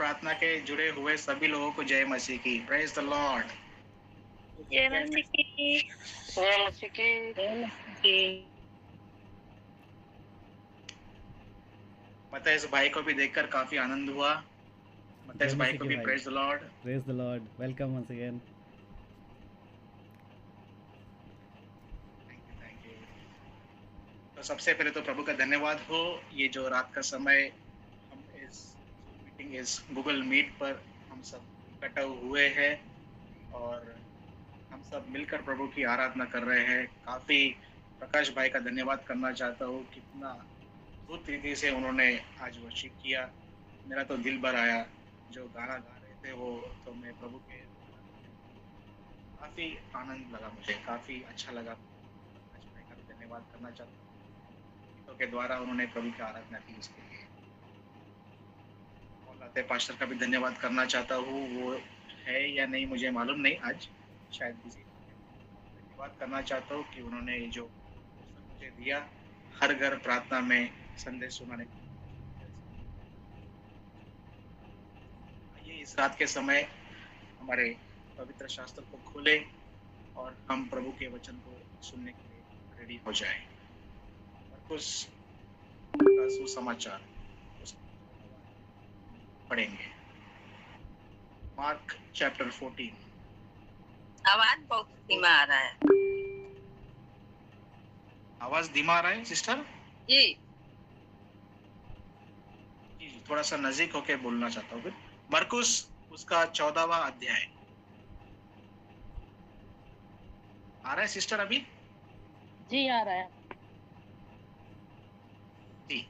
प्रार्थना के जुड़े हुए सभी लोगों को जय मसीह की। Praise the Lord. जय मसीह की। जय मसीह की। जय मसीह की। मत्तैस भाई को भी देखकर काफी आनंद हुआ। मत्तैस भाई को भी praise the Lord. Praise the Lord. Welcome once again. Thank you. तो सबसे पहले तो प्रभु का धन्यवाद हो। ये जो रात का समय हम इस मीटिंग इस गूगल मीट पर हम सब इकट्ठा हुए हैं और हम सब मिलकर प्रभु की आराधना कर रहे हैं। काफी प्रकाश भाई का धन्यवाद करना चाहता हूँ। कितना अद्भुत रीति से उन्होंने आज वर्शिप किया। मेरा तो दिल भर आया। जो गाना गा रहे थे वो तो मैं प्रभु के काफी आनंद लगा। मुझे काफी अच्छा लगा। प्रकाश भाई का भी धन्यवाद करना चाहता हूँ। गीतों के द्वारा उन्होंने प्रभु की आराधना की। इसके लिए लाते पास्टर का भी धन्यवाद करना चाहता हूँ। वो है या नहीं मुझे मालूम नहीं, आज शायद बिजी। धन्यवाद करना चाहता हूँ कि उन्होंने जो मुझे दिया हर घर प्रार्थना में संदेश सुनाने। आइए इस रात के समय हमारे पवित्र शास्त्र को खोले और हम प्रभु के वचन को सुनने के लिए रेडी हो जाए। मरकुस का सुसमाचार पढ़ेंगे। Mark chapter 14। आवाज बहुत धीमा आ रहा है। आवाज धीमा आ रहा है सिस्टर जी जी। थोड़ा सा नजदीक होके बोलना चाहता हूँ। मरकुस उसका 14वां अध्याय आ रहा है सिस्टर अभी? जी आ रहा है जी।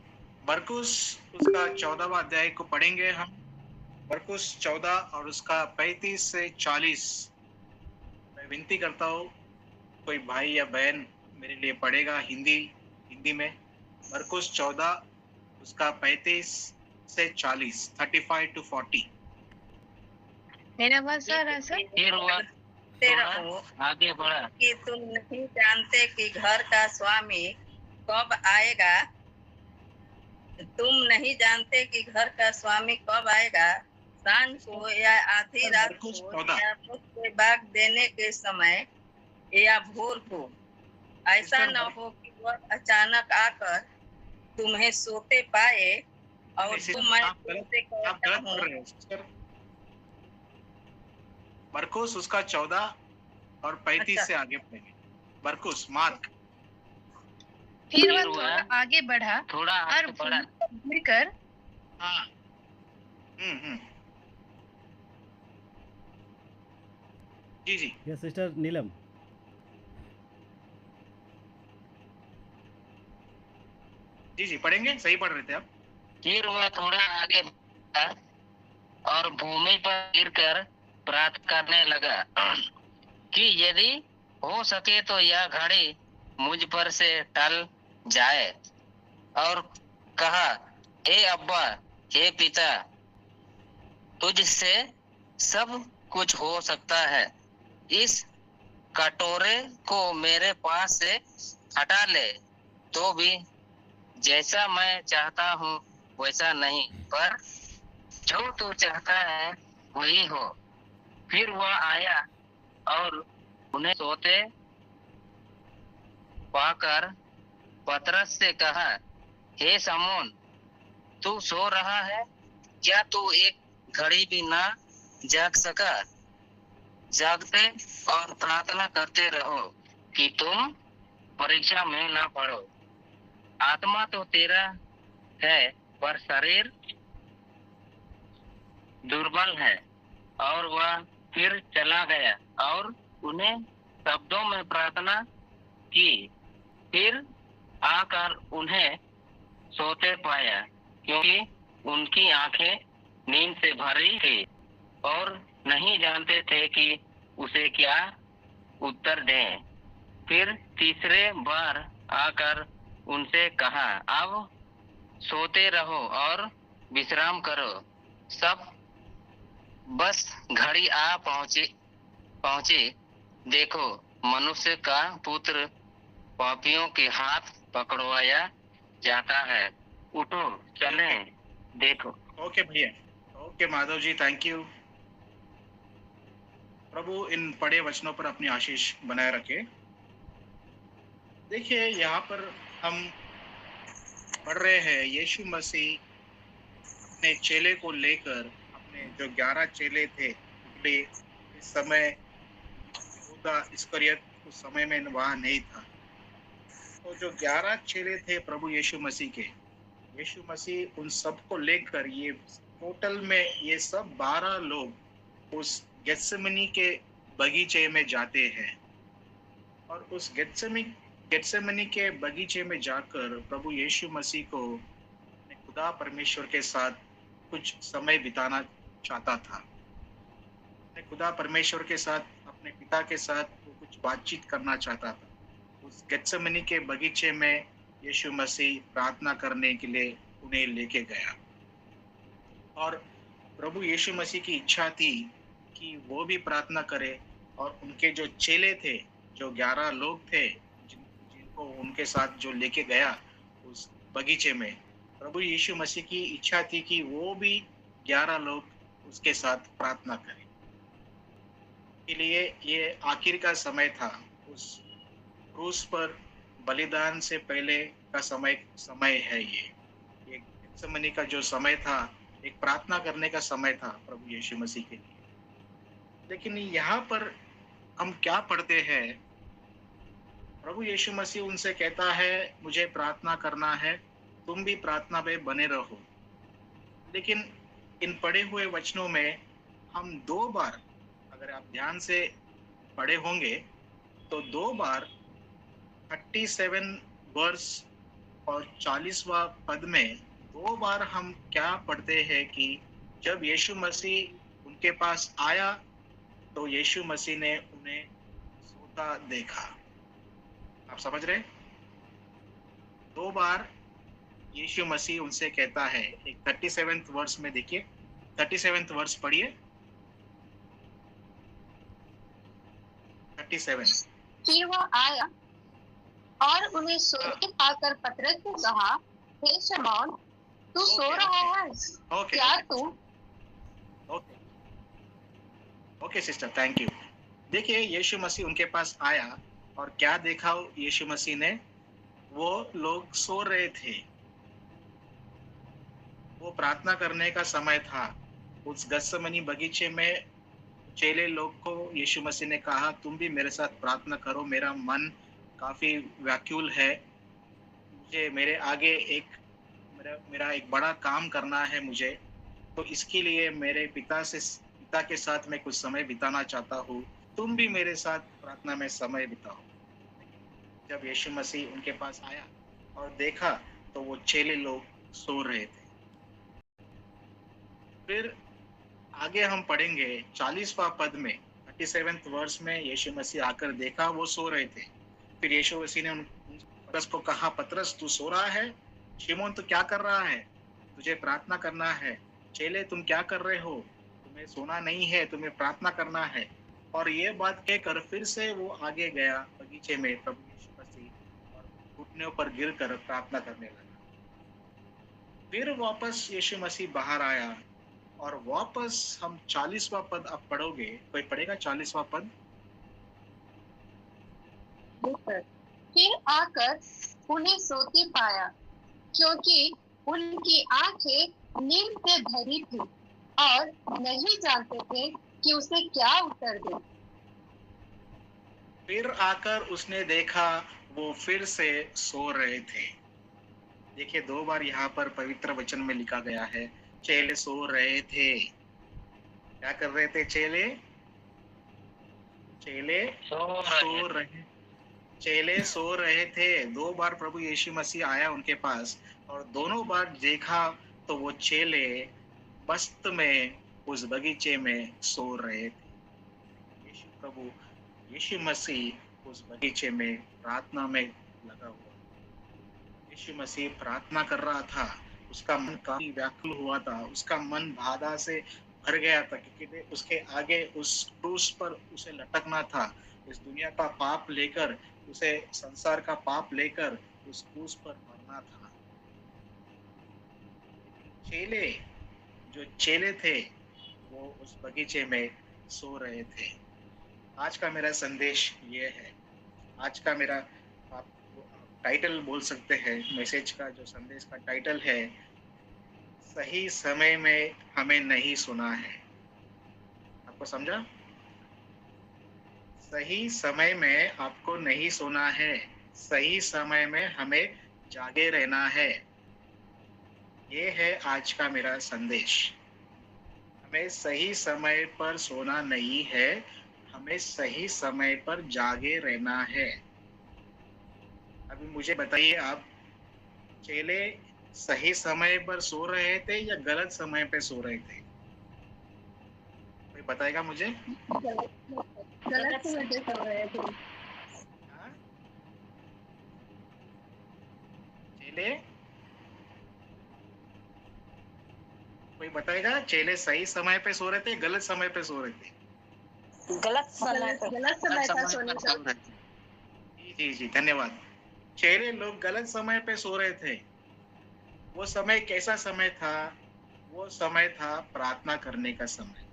मरकुस उसका 14वां अध्याय को पढ़ेंगे हम। मरकुस 14 और उसका 35 से 40। मैं विनती करता हूँ कोई भाई या बहन मेरे लिए पढ़ेगा हिंदी में। मरकुस 14 उसका 35 से 40, 35 to 40। मेरा आवाज आ रहा है सर? फिर हुआ आगे बढ़ा कि तुम नहीं जानते कि घर का स्वामी कब आएगा। तुम नहीं जानते कि घर का स्वामी कब आएगा, सांझ को या आधी रात को या मुझ के बाग देने के समय या भोर को। ऐसा न हो कि वह अचानक आकर तुम्हें सोते पाए और मैं तुमसे कहता हूँ। मरकुस उसका 14 और 35 से आगे पढ़ेंगे। मरकुस मार्क। फिर वह थोड़ा आगे बढ़ा और गिरकर हाँ जी यस सिस्टर नीलम। जी पढ़ेंगे। सही पढ़ रहे थे आप। फिर वह थोड़ा आगे बढ़ा और भूमि पर गिरकर प्रार्थना करने लगा कि यदि हो सके तो यह घड़ी मुझ पर से टल जाए। और कहा, हे अब्बा, हे पिता, तुझसे सब कुछ हो सकता है। इस कटोरे को मेरे पास से हटा ले, तो भी जैसा मैं चाहता हूँ वैसा नहीं, पर जो तू चाहता है वही हो। फिर वह आया और उन्हें सोते पाकर पतरस से कहा, हे समौन, तू सो रहा है? क्या तू एक घड़ी भी ना जाग सका? जागते और प्रार्थना करते रहो कि तुम परीक्षा में ना पड़ो। आत्मा तो तेरा है पर शरीर दुर्बल है। और वह फिर चला गया और उन्हें शब्दों में प्रार्थना की। फिर आकर उन्हें सोते पाया, क्योंकि उनकी आंखें नींद से भरी थी और नहीं जानते थे कि उसे क्या उत्तर दें। फिर तीसरे बार आकर उनसे कहा, अब सोते रहो और विश्राम करो। सब बस घड़ी आ पहुंचे। देखो, मनुष्य का पुत्र पापियों के हाथ पकड़वाया जाता है। उठो, चलें, देखो। ओके भैया, okay Madhav ji, thank you. प्रभु इन पढ़े वचनों पर अपनी आशीष बनाए रखे। देखिए यहाँ पर हम पढ़ रहे हैं यीशु मसीह अपने चेले को लेकर, अपने जो 11 चेले थे, निकले। इस समय यहूदा इस्करियत उस समय में वहां नहीं था। तो जो 11 चेले थे प्रभु यीशु मसीह के, यीशु मसीह उन सबको लेकर, ये टोटल में ये सब 12 लोग उस गेत्सेमनी के बगीचे में जाते हैं। और उस गेत्सेमनी के बगीचे में जाकर प्रभु यीशु मसीह को अपने खुदा परमेश्वर के साथ कुछ समय बिताना चाहता था। अपने खुदा परमेश्वर के साथ, अपने पिता के साथ वो कुछ बातचीत करना चाहता था। उस गेत्सेमनी के बगीचे में यीशु मसीह प्रार्थना करने के लिए उन्हें लेके गया। और प्रभु यीशु मसीह की इच्छा थी कि वो भी प्रार्थना करे, और उनके जो चेले थे, जो 11 लोग थे, जिनको उनके साथ जो लेके गया उस बगीचे में, प्रभु यीशु मसीह की इच्छा थी कि वो भी 11 लोग उसके साथ प्रार्थना करें। के लिए ये आखिर का समय था, उस क्रूस पर बलिदान से पहले का समय है। ये गेत्सेमनी का जो समय था, एक प्रार्थना करने का समय था प्रभु यीशु मसीह के लिए। लेकिन यहाँ पर हम क्या पढ़ते हैं, प्रभु यीशु मसीह उनसे कहता है मुझे प्रार्थना करना है, तुम भी प्रार्थना में बने रहो। लेकिन इन पढ़े हुए वचनों में हम 2 बार, अगर आप ध्यान से पढ़े होंगे तो 2 बार 37 वर्स और 40वां पद में 2 बार हम क्या पढ़ते हैं कि जब यीशु मसीह उनके पास आया तो यीशु मसीह ने उन्हें सोता देखा। आप समझ रहे? 2 बार यीशु मसीह उनसे कहता है। एक 37th वर्स में देखिए, 37th वर्स पढ़िए। 37 कि वह आया और उन्हें सोते पाकर पतरस ने कहा, हे शमौन, तू सो रहा है? क्या तू? Okay sister, thank you. देखिए यीशु मसीह उनके पास आया और क्या देखा यीशु मसीह ने? वो लोग सो रहे थे। वो प्रार्थना करने का समय था। उस गेत्सेमनी बगीचे में चेले लोग को यीशु मसीह ने कहा, तुम भी मेरे साथ प्रार्थना करो, मेरा मन काफी व्याकुल है, मुझे मेरे आगे मेरा एक बड़ा काम करना है मुझे, तो इसके लिए मेरे पिता के साथ मैं कुछ समय बिताना चाहता हूँ, तुम भी मेरे साथ प्रार्थना में समय बिताओ। जब यीशु मसीह उनके पास आया और देखा तो वो चेले लोग सो रहे थे। फिर आगे हम पढ़ेंगे 40वां पद में, 37th वर्स में, यीशु मसीह आकर देखा वो सो रहे थे। फिर यीशु मसीह ने पतरस को कहा, पतरस तू सो रहा है? शिमोन तू क्या कर रहा है? तुझे प्रार्थना करना है। चेले तुम क्या कर रहे हो? तुम्हें सोना नहीं है, तुम्हें प्रार्थना करना है। और ये बात कहकर फिर से वो आगे गया बगीचे में प्रभु यीशु मसीह, और घुटनों पर गिरकर प्रार्थना करने लगा। फिर वापस यीशु मसीह बाहर आया और वापस हम 40वां पद अब पढ़ोगे। कोई पढ़ेगा 40वां पद? फिर आकर उन्हें सोते पाया, क्योंकि उनकी आंखें नींद से भरी थी और नहीं जानते थे कि उसे क्या उत्तर दे। फिर आकर उसने देखा वो फिर से सो रहे थे। देखिए 2 बार यहाँ पर पवित्र वचन में लिखा गया है, चेले सो रहे थे। क्या कर रहे थे चेले? चेले सो रहे थे। 2 बार प्रभु यीशु मसीह आया उनके पास और दोनों बार देखा तो वो चेले मस्त में उस बगीचे में सो रहे थे। प्रभु यीशु मसीह उस बगीचे में प्रार्थना में लगा हुआ। यीशु मसीह प्रार्थना कर रहा था, उसका मन काफी व्याकुल हुआ था, उसका मन बाधा से भर गया था, क्योंकि उसके आगे उस क्रूस पर उसे लटकना था। इस दुनिया का पाप लेकर, उसे संसार का पाप लेकर उस क्रूस पर मरना था। चेले जो चेले थे वो उस बगीचे में सो रहे थे। आज का मेरा संदेश ये है, आज का मेरा आप टाइटल बोल सकते हैं, मैसेज का जो संदेश का टाइटल है, सही समय में हमें नहीं सुना है। आपको समझा? सही समय में आपको नहीं सोना है, सही समय में हमें जागे रहना है। ये है आज का मेरा संदेश। हमें सही समय पर सोना नहीं है, हमें सही समय पर जागे रहना है। अभी मुझे बताइए, आप चेले सही समय पर सो रहे थे या गलत समय पे सो रहे थे? कोई बताएगा मुझे? गलत समय पे सो रहे थे। हाँ? चेले, कोई बताएगा चेले सही समय पे सो रहे थे, गलत समय पे सो रहे थे? गलत समय पे गलत समय था सोने का। जी जी जी, धन्यवाद। चेले लोग गलत समय पे सो रहे थे। वो समय कैसा समय था? वो समय था प्रार्थना करने का समय।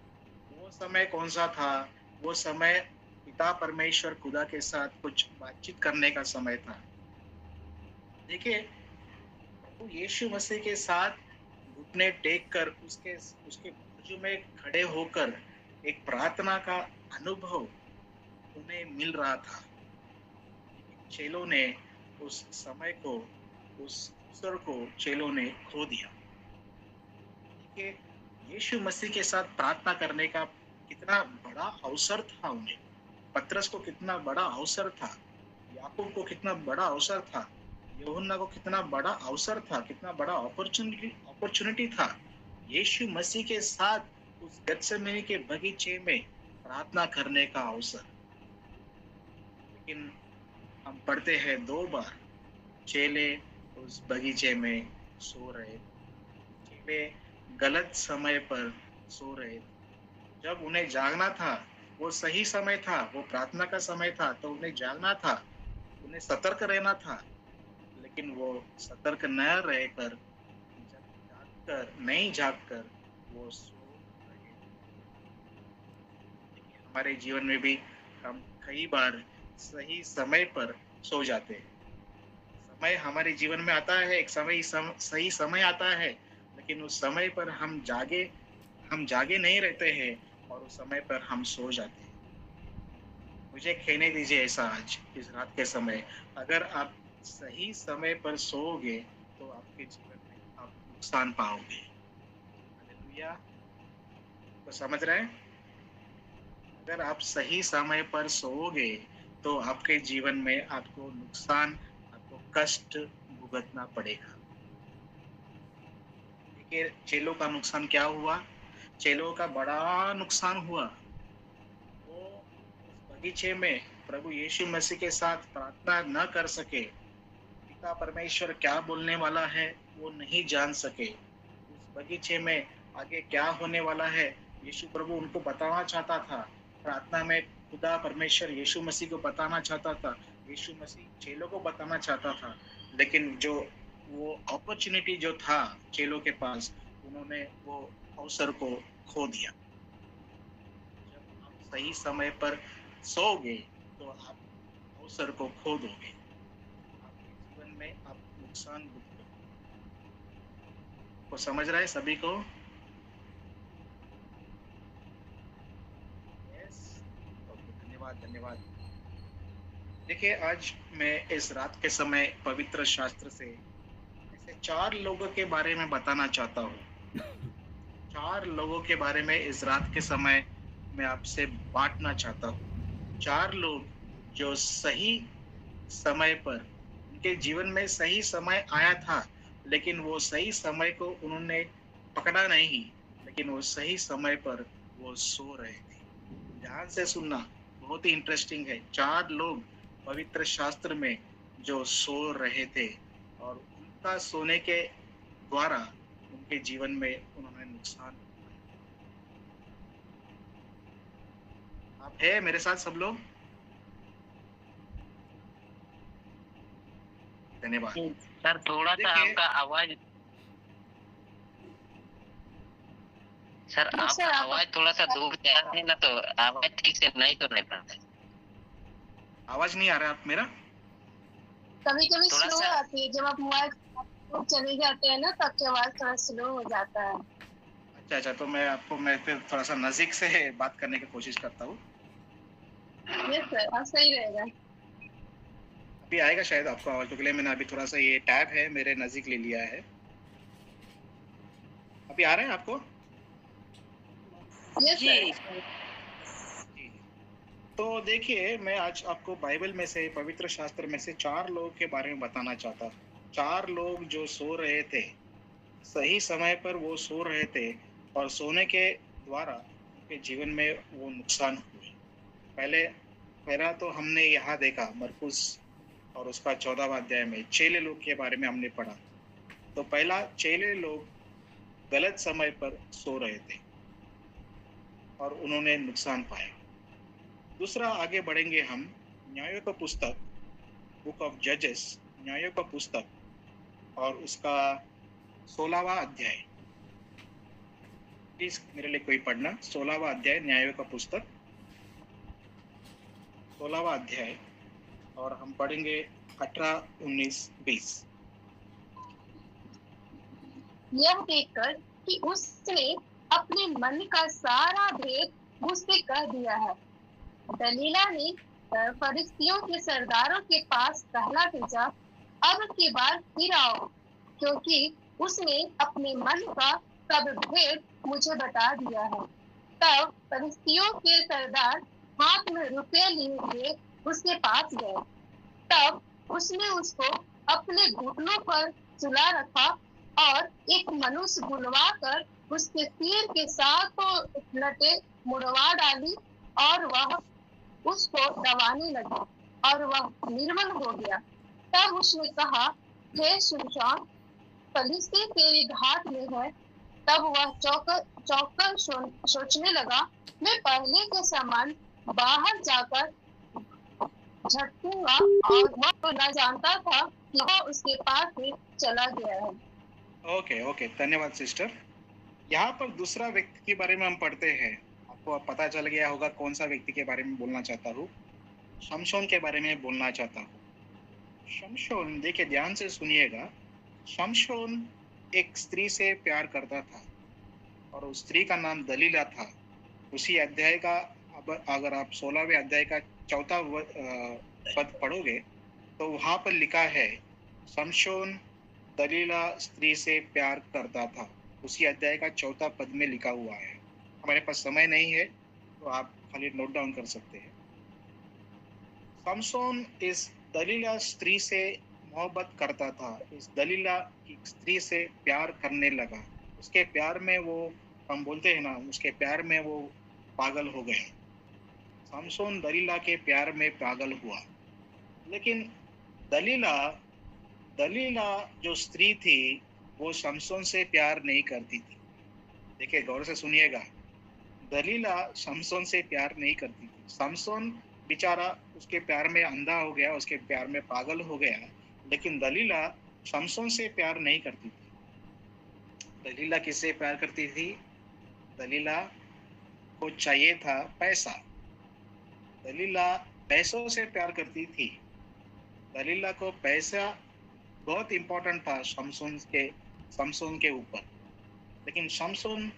वो समय कौन सा था? वो समय पिता परमेश्वर खुदा के साथ कुछ बातचीत करने का समय था। देखिए, प्रभु यीशु मसीह के साथ घुटने टेक कर उसके उसके बाजू में खड़े होकर एक प्रार्थना का अनुभव उन्हें मिल रहा था। चेलों ने उस समय को, उस अवसर को चेलों ने खो दिया। देखिए, यीशु मसीह के साथ प्रार्थना करने का कितना बड़ा अवसर था उन्हें। पतरस को कितना बड़ा अवसर था, याकूब को कितना बड़ा अवसर था, यूहन्ना को कितना बड़ा अवसर था, कितना बड़ा अपॉर्चुनिटी था। यीशु मसीह के साथ उस गत्सेमनी के बगीचे में प्रार्थना करने का अवसर। लेकिन हम पढ़ते हैं 2 बार चेले उस बगीचे में सो रहे थे। चेले गलत समय पर सो रहे थे। जब उन्हें जागना था, वो सही समय था, वो प्रार्थना का समय था, तो उन्हें जागना था, उन्हें सतर्क रहना था। लेकिन वो सतर्क न रहकर, नहीं जागकर वो सो रहे। देखिए, हमारे जीवन में भी हम कई बार सही समय पर सो जाते हैं। समय हमारे जीवन में आता है, एक सही समय आता है, लेकिन उस समय पर हम जागे नहीं रहते हैं और उस समय पर हम सो जाते हैं। मुझे कहने दीजिए ऐसा, आज इस रात के समय अगर आप सही समय पर सोओगे तो आपके जीवन में आप नुकसान पाओगे। हालेलुया। तो समझ रहे हैं? अगर आप सही समय पर सोओगे तो आपके जीवन में आपको नुकसान, आपको कष्ट भुगतना पड़ेगा। देखिए, चेलों का नुकसान क्या हुआ? चेलों का बड़ा नुकसान हुआ। वो उस बगीचे में प्रभु यीशु मसीह के साथ प्रार्थना न कर सके। पिता परमेश्वर क्या बोलने वाला है वो नहीं जान सके। उस बगीचे में आगे क्या होने वाला है यीशु प्रभु उनको बताना चाहता था। प्रार्थना में खुदा परमेश्वर यीशु मसीह को बताना चाहता था, यीशु मसीह चेलों को बताना चाहता था। लेकिन जो वो अपॉर्चुनिटी जो था चेलों के पास, उन्होंने वो अवसर को खो दिया। जब आप सही समय पर सोओगे तो आप अवसर को खो दोगे, आपके जीवन में आप नुकसान भुगतोगे। को समझ रहा है सभी को? यस, ओके, धन्यवाद धन्यवाद। देखिए, आज मैं इस रात के समय पवित्र शास्त्र से ऐसे 4 लोगों के बारे में बताना चाहता हूँ। 4 लोगों के बारे में इस रात के समय मैं आपसे बांटना चाहता हूँ। 4 लोग जो सही समय पर, उनके जीवन में सही समय आया था, लेकिन वो सही समय को उन्होंने पकड़ा नहीं, लेकिन वो सही समय पर वो सो रहे थे। ध्यान से सुनना, बहुत ही इंटरेस्टिंग है। 4 लोग पवित्र शास्त्र में जो सो रहे थे और उनका सोने के द्वारा उनके जीवन में उन्होंने नुकसान उठाया। आप है मेरे साथ सब लोग? धन्यवाद। सर थोड़ा सा देखिए, आपका आवाज सर तो आपका सर आप आवाज थोड़ा सा दूर से आ रहा है ना, तो आवाज ठीक से नहीं सुनाई पड़ता है। आवाज नहीं आ रहा आप मेरा? कभी कभी थोड़ा स्लो सा आती है, जब आप मोबाइल चले जाते हैं ना तब की आवाज थोड़ा स्लो हो जाता है। अच्छा, तो मैं फिर थोड़ा सा नजदीक से बात करने की कोशिश करता हूँ। यस सर, आप सही रहेगा। अभी आएगा शायद आपको आवाज, के लिए मैंने अभी थोड़ा सा ये टैब है मेरे नजदीक ले लिया है। अभी आ रहा है आपको? यस जी सर। जी। तो देखिए, मैं आज आपको बाइबल में से, पवित्र शास्त्र में से 4 लोगों के बारे में बताना चाहता हूँ। 4 लोग जो सो रहे थे, सही समय पर वो सो रहे थे और सोने के द्वारा उनके जीवन में वो नुकसान हुए। पहला तो हमने यहाँ देखा मरकुस और उसका 14वां अध्याय में चेले लोग के बारे में हमने पढ़ा। तो पहला, चेले लोग गलत समय पर सो रहे थे और उन्होंने नुकसान पाया। दूसरा, आगे बढ़ेंगे हम, न्यायों का पुस्तक, बुक ऑफ जजेस, न्यायों का पुस्तक और उसका 16वां अध्याय। प्लीज मेरे लिए कोई पढ़ना, 16वां अध्याय न्यायों का पुस्तक, 16वां अध्याय, और हम पढ़ेंगे 18, 19, 20। यह देखकर कि उसने अपने मन का सारा भेद मुझसे कह दिया है, दलीला ने फरिश्तियों के सरदारों के पास पहला भेजा, अब की बार फिर आओ, क्योंकि उसने अपने मन का सब भेद मुझे बता दिया है। तब फरिश्तियों के सरदार हाथ में रुपये लिए हुए उसके पास गए। तब उसने उसको अपने घुटनों पर सुला रखा और एक मनुष्य बुलवा कर उसके सिर के साथों लटे मुड़वा डाली और वह उसको दबाने लगा और वह निर्मल हो गया। तब उसने कहा, हे सुनसान, फलिस्ती तेरी घात में है। तब वह चौंककर सोचने लगा, मैं पहले के समान बाहर जाकर झटकूंगा, और वह तो न जानता था कि वह उसके पास से चला गया है। ओके, धन्यवाद सिस्टर। यहाँ पर दूसरा व्यक्ति के बारे में हम पढ़ते हैं। आपको अब पता चल गया होगा कौन सा व्यक्ति के बारे में बोलना चाहता हूँ। शमशोन के बारे में बोलना चाहता हूँ। शमशोन, देखिए ध्यान से सुनिएगा। शमशोन एक स्त्री से प्यार करता था और उस स्त्री का नाम दलीला था। उसी अध्याय का, अब अगर आप 16वें अध्याय का 4था पद पढ़ोगे तो वहां पर लिखा है, शमशोन दलीला स्त्री से प्यार करता था। उसी अध्याय का 4था पद में लिखा हुआ है। हमारे पास समय नहीं है तो आप खाली नोट डाउन कर सकते हैं। शमशोन इस दलीला स्त्री से मोहब्बत करता था। इस दलीला की स्त्री से प्यार करने लगा। उसके प्यार में वो, हम बोलते हैं ना, उसके प्यार में वो पागल हो गए। शमशोन दलीला के प्यार में पागल हुआ। लेकिन दलीला जो स्त्री थी वो शमशोन से प्यार नहीं करती थी। देखिए गौर से सुनिएगा, दलीला शमशोन से प्यार नहीं करती थी। शमशोन बेचारा उसके प्यार में अंधा हो गया, उसके प्यार में पागल हो गया, लेकिन दलीला शमशोन से प्यार नहीं करती थी। दलीला किससे प्यार करती थी? दलीला को चाहिए था पैसा। दलीला पैसों से प्यार करती थी। दलीला को पैसा बहुत इंपॉर्टेंट था शमशोन के ऊपर। लेकिन शमशोन,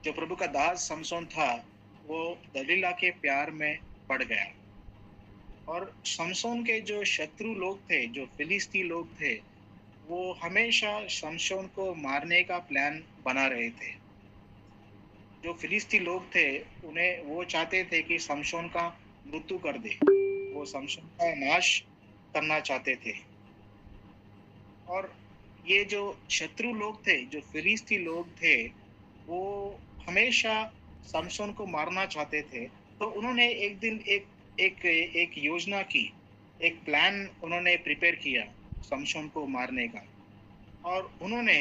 जो प्रभु का दास शमशोन था, वो दलीला के प्यार में पड़ गया। और शमशोन के जो शत्रु लोग थे, जो फिलिस्ती लोग थे, वो हमेशा शमशोन को मारने का प्लान बना रहे थे। जो फिलिस्ती लोग थे उन्हें, वो चाहते थे कि शमशोन का मृत्यु कर दे। वो शमशोन का नाश करना चाहते थे। और ये जो शत्रु लोग थे, जो फिलिस्ती लोग थे, वो हमेशा शमशोन को मारना चाहते थे। तो उन्होंने एक दिन एक योजना की, एक प्लान उन्होंने प्रिपेयर किया शमशोन को मारने का। और उन्होंने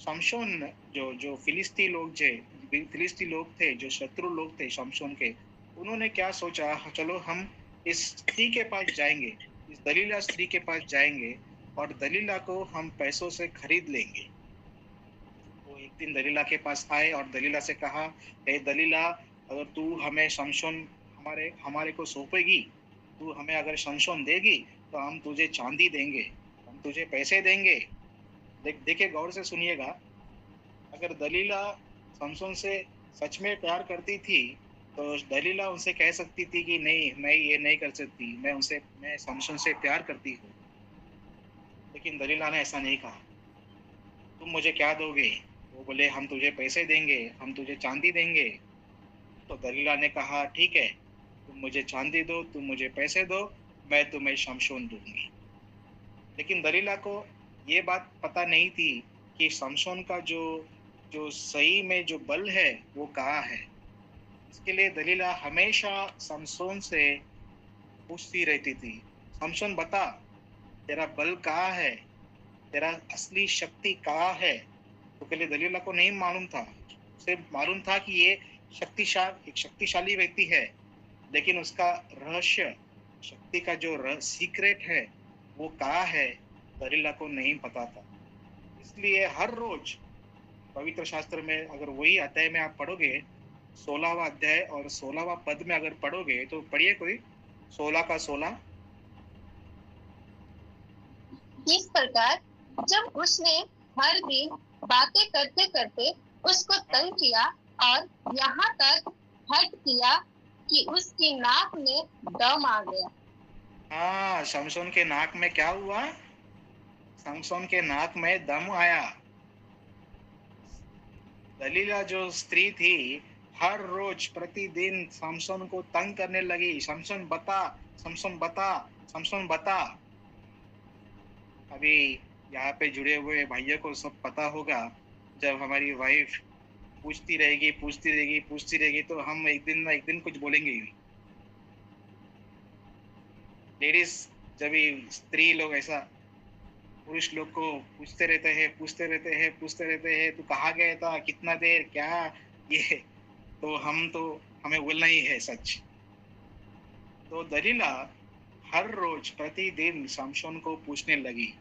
शमशोन, जो फिलिस्ती लोग थे, जो शत्रु लोग थे शमशोन के, उन्होंने क्या सोचा, चलो हम इस स्त्री के पास जाएंगे, इस दलीला स्त्री के पास जाएंगे और दलीला को हम पैसों से खरीद लेंगे। वो एक दिन दलीला के पास आए और दलीला से कहा, हे दलीला, अगर तू हमें शमशोन हमारे हमारे को सौंपेगी, तू हमें अगर शमशोन देगी तो हम तुझे चांदी देंगे, हम तुझे पैसे देंगे। देखिए, गौर से सुनिएगा। अगर दलीला शमशोन से सच में प्यार करती थी तो दलीला उनसे कह सकती थी कि नहीं, मैं ये नहीं कर सकती, मैं शमशोन से प्यार करती हूँ। लेकिन दलीला ने ऐसा नहीं कहा। तुम मुझे क्या दोगे? वो बोले, हम तुझे पैसे देंगे, हम तुझे चांदी देंगे। तो दलीला ने कहा, ठीक है, तुम मुझे चांदी दो, तुम मुझे पैसे दो, मैं तुम्हें शमशोन दूंगी। लेकिन दलीला को ये बात पता नहीं थी कि शमशोन का जो जो सही में जो बल है वो कहाँ है। इसके लिए दलीला हमेशा शमशोन से पूछती रहती थी, शमशोन बता, तेरा बल कहाँ है, तेरा असली शक्ति कहाँ है। तो के लिए दलीला को नहीं मालूम था। उसे मालूम था कि ये एक शक्तिशाली व्यक्ति है, लेकिन उसका रहस्य, शक्ति का जो सीक्रेट है वो कहाँ है, दलीला को नहीं पता था। इसलिए हर रोज पवित्र शास्त्र में अगर वही अध्याय में आप पढ़ोगे, 16वां अध्याय और 16वां पद में अगर पढ़ोगे तो पढ़िए कोई, 16 का 16। इस प्रकार जब उसने हर दिन बातें करते करते उसको तंग किया और यहाँ तक हट किया कि उसकी नाक में दम आ गया। हाँ, शमशोन के नाक में क्या हुआ? शमशोन के नाक में दम आया। दलीला जो स्त्री थी, हर रोज प्रतिदिन शमशोन को तंग करने लगी, शमशोन बता, शमशोन बता, शमशोन बता। अभी यहाँ पे जुड़े हुए भाइयों को सब पता होगा, जब हमारी वाइफ पूछती रहेगी तो हम एक दिन ना एक दिन कुछ बोलेंगे ही। लेडीज, जब स्त्री लोग ऐसा पुरुष लोग को पूछते रहते हैं, तू कहाँ गया था, कितना देर, क्या ये, तो हमें बोलना ही है सच। तो दलीला हर रोज प्रतिदिन शमशोन को पूछने लगी,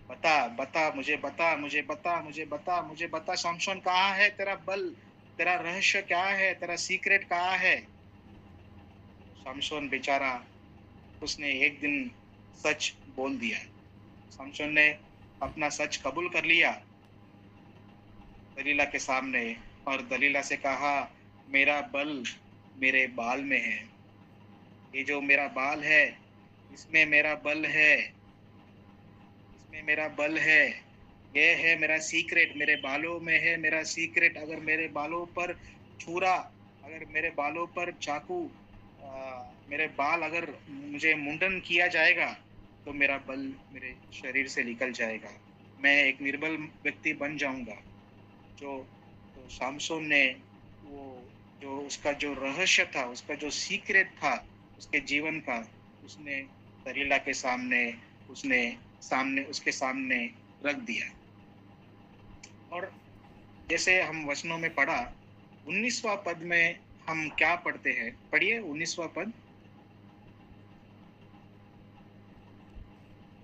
बता बता, मुझे बता, मुझे बता, मुझे बता, मुझे बता, शमशोन कहाँ है, तेरा बल, तेरा रहस्य क्या है, तेरा सीक्रेट कहाँ है। शमशोन बेचारा, उसने एक दिन सच बोल दिया। शमशोन ने अपना सच कबूल कर लिया दलीला के सामने और दलीला से कहा, मेरा बल मेरे बाल में है, ये जो मेरा बाल है इसमें मेरा बल है, इसमें मेरा बल है, ये है मेरा सीक्रेट, मेरे बालों में है मेरा सीक्रेट। अगर मेरे बालों पर छुरा, अगर मेरे बालों पर चाकू, मेरे बाल अगर मुझे मुंडन किया जाएगा तो मेरा बल मेरे शरीर से निकल जाएगा, मैं एक निर्बल व्यक्ति बन जाऊंगा। तो शमशोन ने वो जो उसका जो रहस्य था, उसका जो सीक्रेट था उसके जीवन का, उसने दलीला के सामने उसके सामने रख दिया। और जैसे हम वचनों में पढ़ा, 19वां पद में हम क्या पढ़ते हैं? पढ़िए 19वां पद।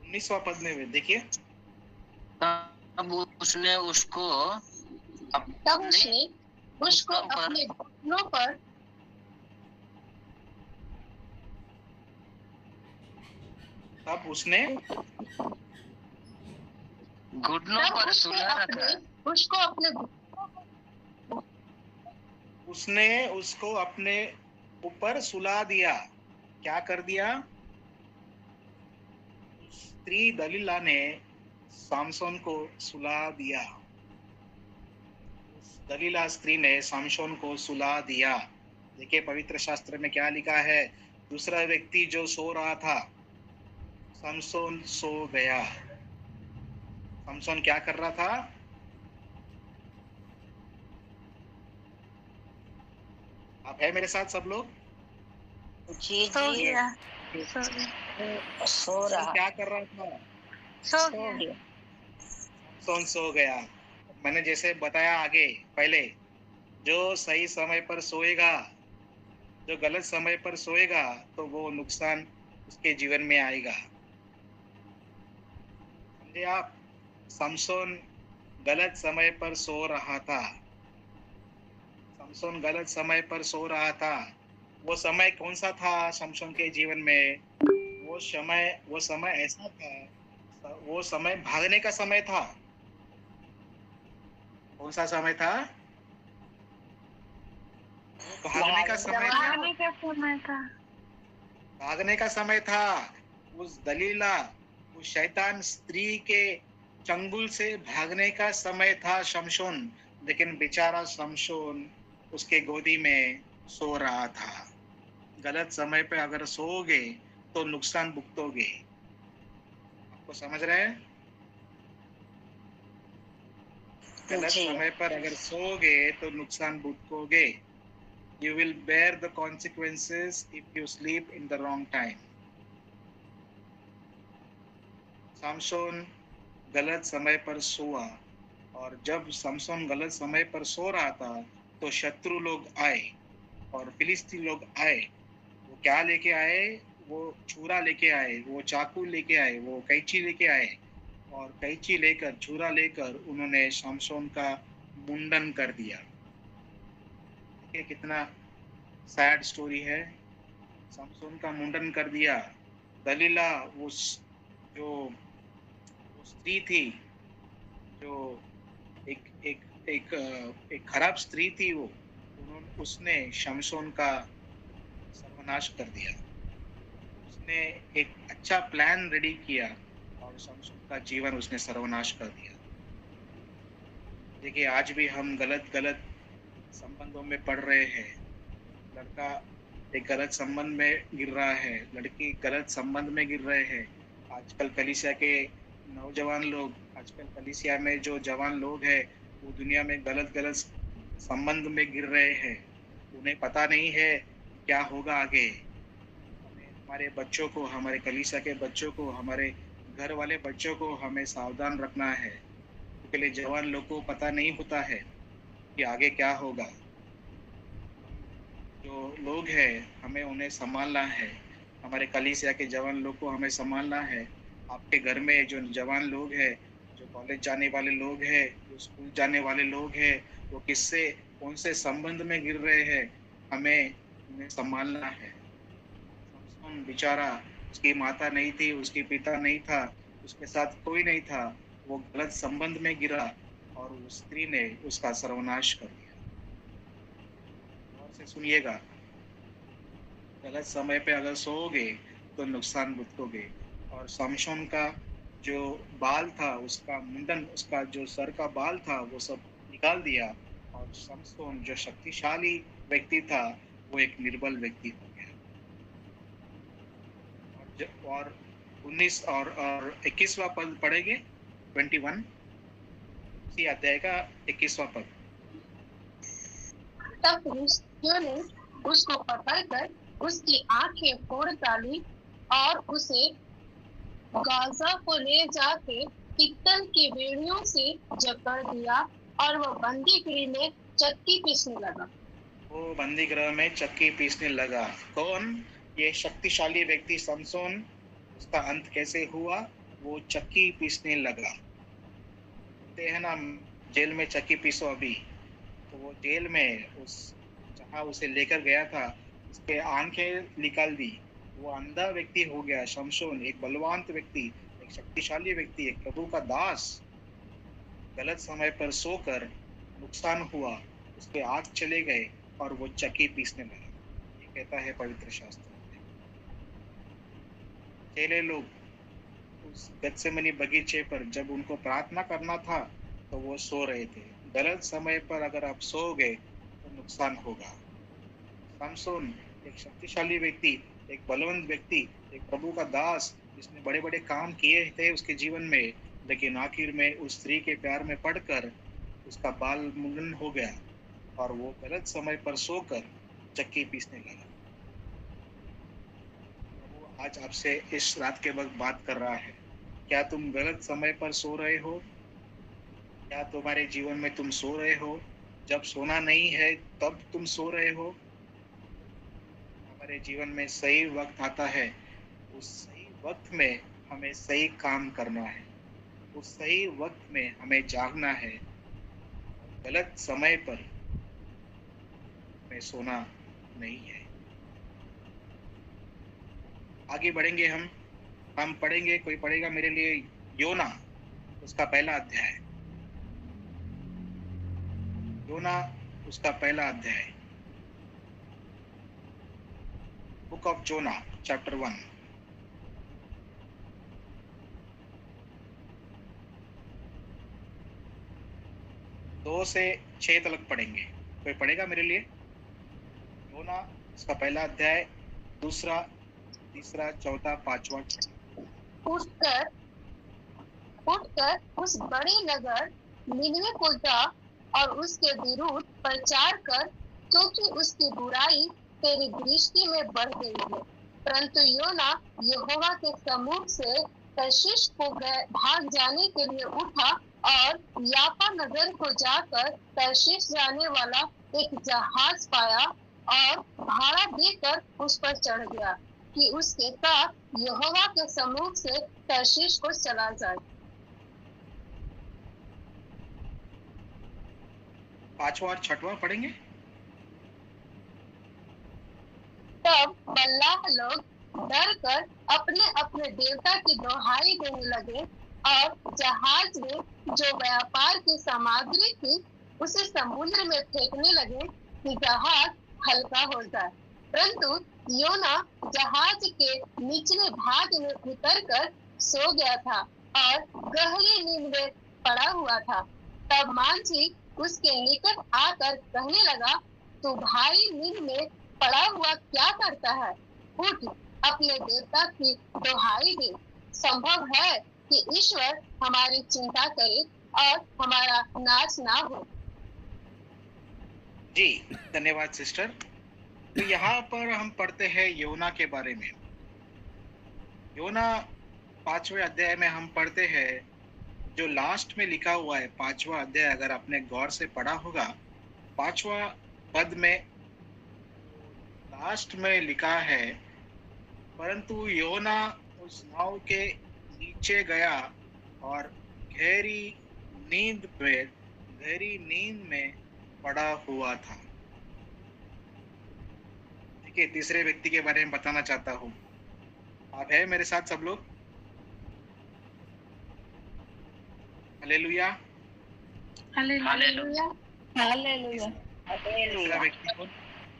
19वां पद में देखिए, तब उसने उसको अपने घुटनों पर घुटनों पर सुला रखा। उसने उसको अपने ऊपर सुला दिया। क्या कर दिया? स्त्री दलीला ने शमशोन को सुला दिया। दलीला स्त्री ने शमशोन को सुला दिया। देखिए पवित्र शास्त्र में क्या लिखा है, दूसरा व्यक्ति जो सो रहा था, शमशोन सो गया। शमशोन क्या कर रहा था? आप है मेरे साथ सब लोग? जी जी सो रहा, क्या कर रहा था? सो गया। शमशोन सो गया। मैंने जैसे बताया आगे पहले, जो सही समय पर सोएगा, जो गलत समय पर सोएगा तो वो नुकसान उसके जीवन में आएगा। समझे आप? शमशोन गलत समय पर सो रहा था। शमशोन गलत समय पर सो रहा था। वो समय कौन सा था शमशोन के जीवन में? वो समय ऐसा था, वो समय भागने का समय था। कौन सा समय था? वो भागने का समय था। भागने का समय था। भागने का समय था। उस दलीला, उस शैतान स्त्री के चंगुल से भागने का समय था शमशोन। लेकिन बेचारा शमशोन उसके गोदी में सो रहा था। गलत समय पे अगर सोओगे तो नुकसान भुगतोगे। आपको समझ रहे हैं? गलत जी। समय पर अगर सोओगे तो नुकसान भुगतोगे। You will bear the consequences if you sleep in the wrong time. शमशोन गलत समय पर सोआ, और जब शमशोन गलत समय पर सो रहा था तो शत्रु लोग आए और फिलिस्ती लोग आए। वो क्या लेके आए? वो छुरा लेके आए, वो चाकू लेके आए, वो कैंची लेके आए, और कैंची लेकर, छुरा लेकर उन्होंने शमशोन का मुंडन कर दिया। देखिए कितना सैड स्टोरी है। शमशोन का मुंडन कर दिया। दलीला उस जो वो स्त्री थी, जो एक एक एक एक खराब स्त्री थी, वो उसने शमशोन का सर्वनाश कर दिया। उसने एक अच्छा प्लान रेडी किया और शमशोन का जीवन उसने सर्वनाश कर दिया। देखिए आज भी हम गलत गलत संबंधों में पड़ रहे हैं। लड़का एक गलत संबंध में गिर रहा है, लड़की गलत संबंध में गिर रहे हैं। आजकल कलीसिया के नौजवान लोग, आजकल कलीसिया में जो जवान लोग हैं, वो दुनिया में गलत गलत संबंध में गिर रहे हैं। उन्हें पता नहीं है क्या होगा आगे। हमें हमारे बच्चों को, हमारे कलीसिया के बच्चों को, हमारे घर वाले बच्चों को हमें सावधान रखना है, क्योंकि जवान लोग को पता नहीं होता है कि आगे क्या होगा। जो लोग हैं हमें उन्हें संभालना है। हमारे कलीसिया के जवान लोग को हमें संभालना है। आपके घर में जो जवान लोग हैं, जो कॉलेज जाने वाले लोग हैं, जो स्कूल जाने वाले लोग हैं, वो किससे, कौन से संबंध में गिर रहे हैं, हमें उन्हें संभालना है। शमशोन बेचारा, उसकी माता नहीं थी, उसकी पिता नहीं था, उसके साथ कोई नहीं था। वो गलत संबंध में गिरा और उस स्त्री ने उसका सर्वनाश कर दिया। गौर से सुनिएगा, गलत समय पे अगर सोओगे तो नुकसान भुगतोगे। और शमशोन का जो बाल था, उसका मुंडन, उसका जो सर का बाल था, वो सब निकाल दिया, और शमशोन जो शक्तिशाली व्यक्ति था, वो एक निर्बल व्यक्ति हो गया। और 19 और 21वां पद पढ़ेंगे, 21 इसी अध्याय का 21वां पद। तब फिलिस्तियों ने उसको पकड़कर उसकी आंखें फोड़ डाली और उसे गाजा को ले जाके पीतल की बेड़ियों से जकड़ दिया और वह बंदी गृह में चक्की पीसने लगा। वो बंदी गृह में चक्की पीसने लगा। कौन? ये शक्तिशाली व्यक्ति शमशोन। उसका अंत कैसे हुआ? वो चक्की पीसने लगा। बोलते हैं ना, जेल में चक्की पीसो अभी। तो वो जेल में, उस जहाँ उसे लेकर गया था, उसके आंखें निकाल दी। वो अंधा व्यक्ति हो गया शमशोन, एक बलवान व्यक्ति, एक शक्तिशाली व्यक्ति, एक प्रभु का दास। गलत समय पर सोकर नुकसान हुआ, उसके आंख चले गए और वो चक्की पीसने लगा। ये कहता है पवित्र शास्त्र। चेले लोग उस गत्सेमनी बगीचे पर जब उनको प्रार्थना करना था तो वो सो रहे थे। गलत समय पर अगर आप सोओगे तो नुकसान होगा। शमशोन एक शक्तिशाली व्यक्ति, एक बलवंत व्यक्ति, एक प्रभु का दास, जिसने बड़े बड़े काम किए थे उसके जीवन में, लेकिन आखिर में उस स्त्री के प्यार में पड़कर उसका बाल मुंडन हो गया और वो गलत समय पर सोकर चक्की पीसने लगा। वो आज आपसे इस रात के वक्त बात कर रहा है। क्या तुम गलत समय पर सो रहे हो? क्या तुम्हारे जीवन में तुम सो रहे हो? जब सोना नहीं है तब तुम सो रहे हो? हमारे जीवन में सही वक्त आता है, उस सही वक्त में हमें सही काम करना है। उस सही वक्त में हमें जागना है, गलत समय पर हमें सोना नहीं है। आगे बढ़ेंगे हम पढ़ेंगे, कोई पढ़ेगा मेरे लिए योना, उसका पहला अध्याय। योना उसका पहला अध्याय, बुक ऑफ जोना चैप्टर 1। दो से 6 तक पढ़ेंगे, कोई पढ़ेगा मेरे लिए? योना उसका पहला अध्याय, दूसरा, तीसरा, चौथा, पांचवा। उठकर उठकर उस बड़े नगर निनवे को जा और उसके विरुद्ध प्रचार कर, क्योंकि उसकी बुराई तेरी दृष्टि में बढ़ गई है। परंतु योना यहोवा के सम्मुख से तर्शीश को भाग जाने के लिए उठा और याफा नगर को जाकर तर्शीश जाने वाला एक जहाज पाया और भाड़ा देकर उस पर चढ़ गया कि उसके साथ यहोवा के सम्मुख से तर्शीश को चला जाए। पांचवा और छठवां पढ़ेंगे। तब बल्लाह लोग डर कर अपने अपने देवता की दोहाई देने लगे और जहाज में जो व्यापार की सामग्री थी उसे समुद्र में फेंकने लगे कि जहाज हल्का हो जाए। परंतु योना जहाज के निचले भाग में उतरकर सो गया था और गहरी नींद में पड़ा हुआ था। तब मांझी उसके निकट आकर कहने लगा, तू भारी नींद में पड़ा हुआ क्या करता है? उठ, अपने देवता की दोहाई दे। संभव है कि ईश्वर हमारी चिंता करे और हमारा नाश ना हो। जी धन्यवाद सिस्टर। तो यहाँ पर हम पढ़ते हैं योना के बारे में। योना 5वें अध्याय में हम पढ़ते हैं, जो लास्ट में लिखा हुआ है 5वां अध्याय, अगर आपने गौर से पढ़ा होगा, 5वां पद में लास्ट में लिखा है, परंतु योना उस नाव के नीचे गया और गहरी नींद में पड़ा हुआ था। ठीक है, तीसरे व्यक्ति के बारे में बताना चाहता हूँ। आप है मेरे साथ सब लोग? Hallelujah, hallelujah, hallelujah. तीसरा व्यक्ति कौन?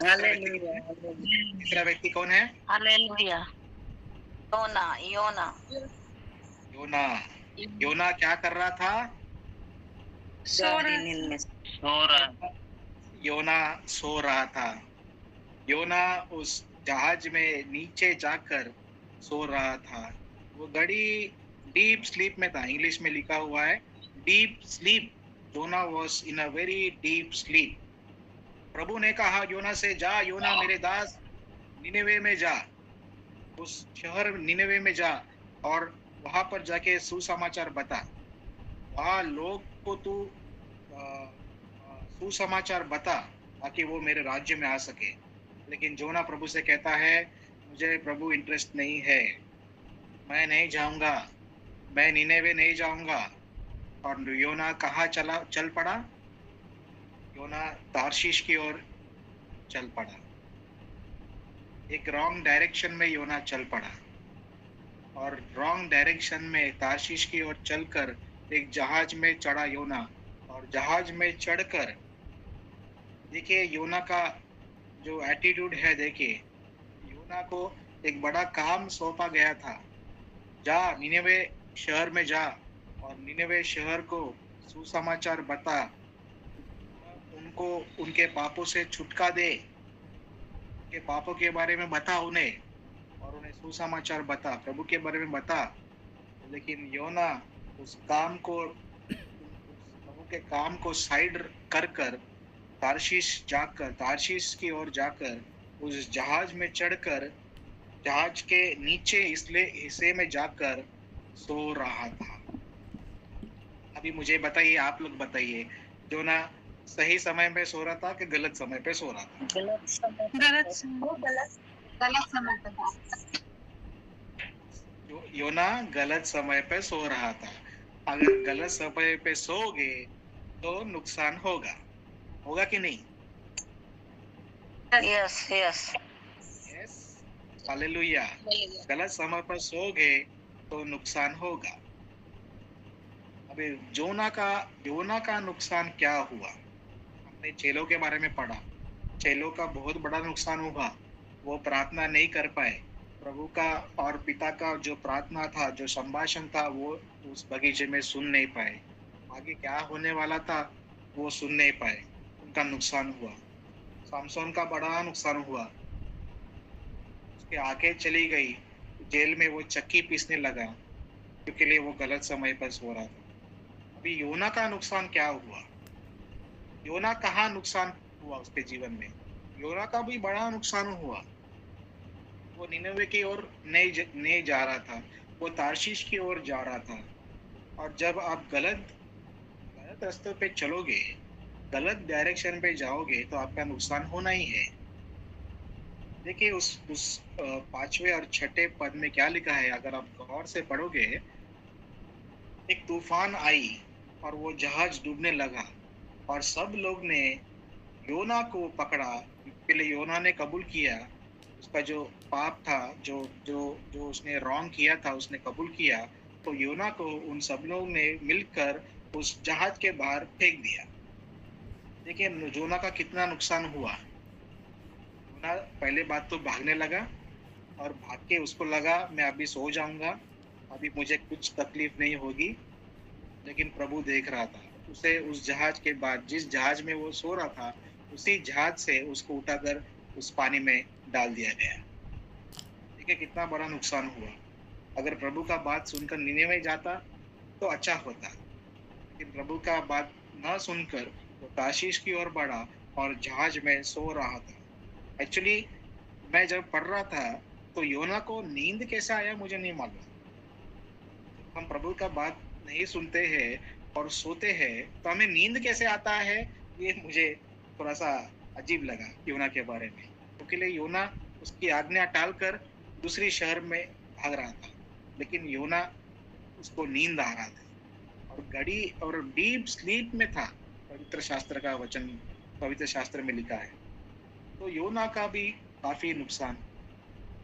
हालेलुया, तीसरा व्यक्ति कौन है? हालेलुया। योना, योना, योना। योना क्या कर रहा था? गहरी नींद में सो रहा। योना सो रहा था। योना उस जहाज में नीचे जाकर सो रहा था। वो घड़ी डीप स्लीप में था। इंग्लिश में लिखा हुआ है deep sleep. Jonah was in a very deep sleep. प्रभु ने कहा योना से, जा योना मेरे दास, निनेवे में जा, उस शहर निनेवे में जा और वहां पर जाके सुसमाचार बता। वहां लोग को तू सुसमाचार बता ताकि वो मेरे राज्य में आ सके। लेकिन योना प्रभु से कहता है, मुझे प्रभु इंटरेस्ट नहीं है, मैं नहीं जाऊंगा, मैं निनेवे नहीं जाऊंगा। और योना कहाँ चल पड़ा? योना तार्शीश की ओर चल पड़ा। एक रॉन्ग डायरेक्शन में योना चल पड़ा और रॉन्ग डायरेक्शन में तार्शीश की ओर चलकर एक जहाज में चढ़ा योना। और जहाज में चढ़कर देखिए योना का जो एटीट्यूड है, देखिए योना को एक बड़ा काम सौंपा गया था। जा निनेवे शहर में जा और निनेवे शहर को सुसमाचार बता, उनको उनके पापों से छुटका दे, उनके पापों के बारे में बता उन्हें, और उन्हें सुसमाचार बता, प्रभु के बारे में बता। लेकिन योना उस काम को, प्रभु के काम को साइड कर कर तार्शीश की ओर जाकर उस जहाज में चढ़कर जहाज के नीचे इसलिए हिस्से में जाकर सो रहा था। अभी मुझे बताइए, आप लोग बताइए, योना सही समय पे सो रहा था कि गलत समय पे सो रहा था? गलत समय पर। योना गलत समय पे सो रहा था। अगर गलत समय पे सोओगे तो नुकसान होगा, होगा कि नहीं? Yes yes yes, hallelujah. गलत समय पर सोओगे तो नुकसान होगा। अभी योना का नुकसान क्या हुआ? हमने चेलों के बारे में पढ़ा। चेलों का बहुत बड़ा नुकसान हुआ। वो प्रार्थना नहीं कर पाए। प्रभु का और पिता का जो प्रार्थना था, जो संभाषण था, वो उस बगीचे में सुन नहीं पाए। आगे क्या होने वाला था वो सुन नहीं पाए। उनका नुकसान हुआ। सामसोन का बड़ा नुकसान हुआ। उसके आंखें चली गई। जेल में वो चक्की पीसने लगा क्योंकि लिए वो गलत समय पर सो रहा था। अभी योना का नुकसान क्या हुआ? योना कहाँ नुकसान हुआ उसके जीवन में? योना का भी बड़ा नुकसान हुआ। वो निनवे की ओर नहीं जा रहा था, वो तार्शीश की ओर जा रहा था। और जब आप गलत गलत रास्ते पे चलोगे, गलत डायरेक्शन पे जाओगे तो आपका नुकसान होना ही है। देखिए उस पांचवे और छठे पद में क्या लिखा है, अगर आप गौर से पढ़ोगे, एक तूफान आई और वो जहाज डूबने लगा और सब लोग ने योना को पकड़ा। पहले योना ने कबूल किया, उसका जो पाप था, जो जो जो उसने रॉन्ग किया था, उसने कबूल किया। तो योना को उन सब लोगों ने मिलकर उस जहाज के बाहर फेंक दिया। देखिए योना का कितना नुकसान हुआ। योना पहले बात तो भागने लगा और भाग के उसको लगा मैं अभी सो जाऊंगा, अभी मुझे कुछ तकलीफ नहीं होगी। लेकिन प्रभु देख रहा था उसे। उस जहाज के बाद जिस जहाज में वो सो रहा था, उसी जहाज से उसको उठाकर उस पानी में डाल दिया गया। देखिए कितना बड़ा नुकसान हुआ। अगर प्रभु का बात सुनकर निनेवे जाता तो अच्छा होता, लेकिन प्रभु का बात न सुनकर वो ताशीश की ओर बढ़ा और जहाज में सो रहा था। एक्चुअली मैं जब पढ़ रहा था तो योना को नींद कैसे आया मुझे नहीं मालूम। जब हम प्रभु का बात नहीं सुनते हैं और सोते हैं तो हमें नींद कैसे आता है, ये मुझे थोड़ा सा अजीब लगा योना के बारे में। क्योंकि तो योना उसकी आज्ञा टालकर दूसरी शहर में भाग रहा था, लेकिन योना उसको नींद आ रहा था और घड़ी और डीप स्लीप में था। पवित्र शास्त्र का वचन पवित्र शास्त्र में लिखा है। तो योना का भी काफी नुकसान।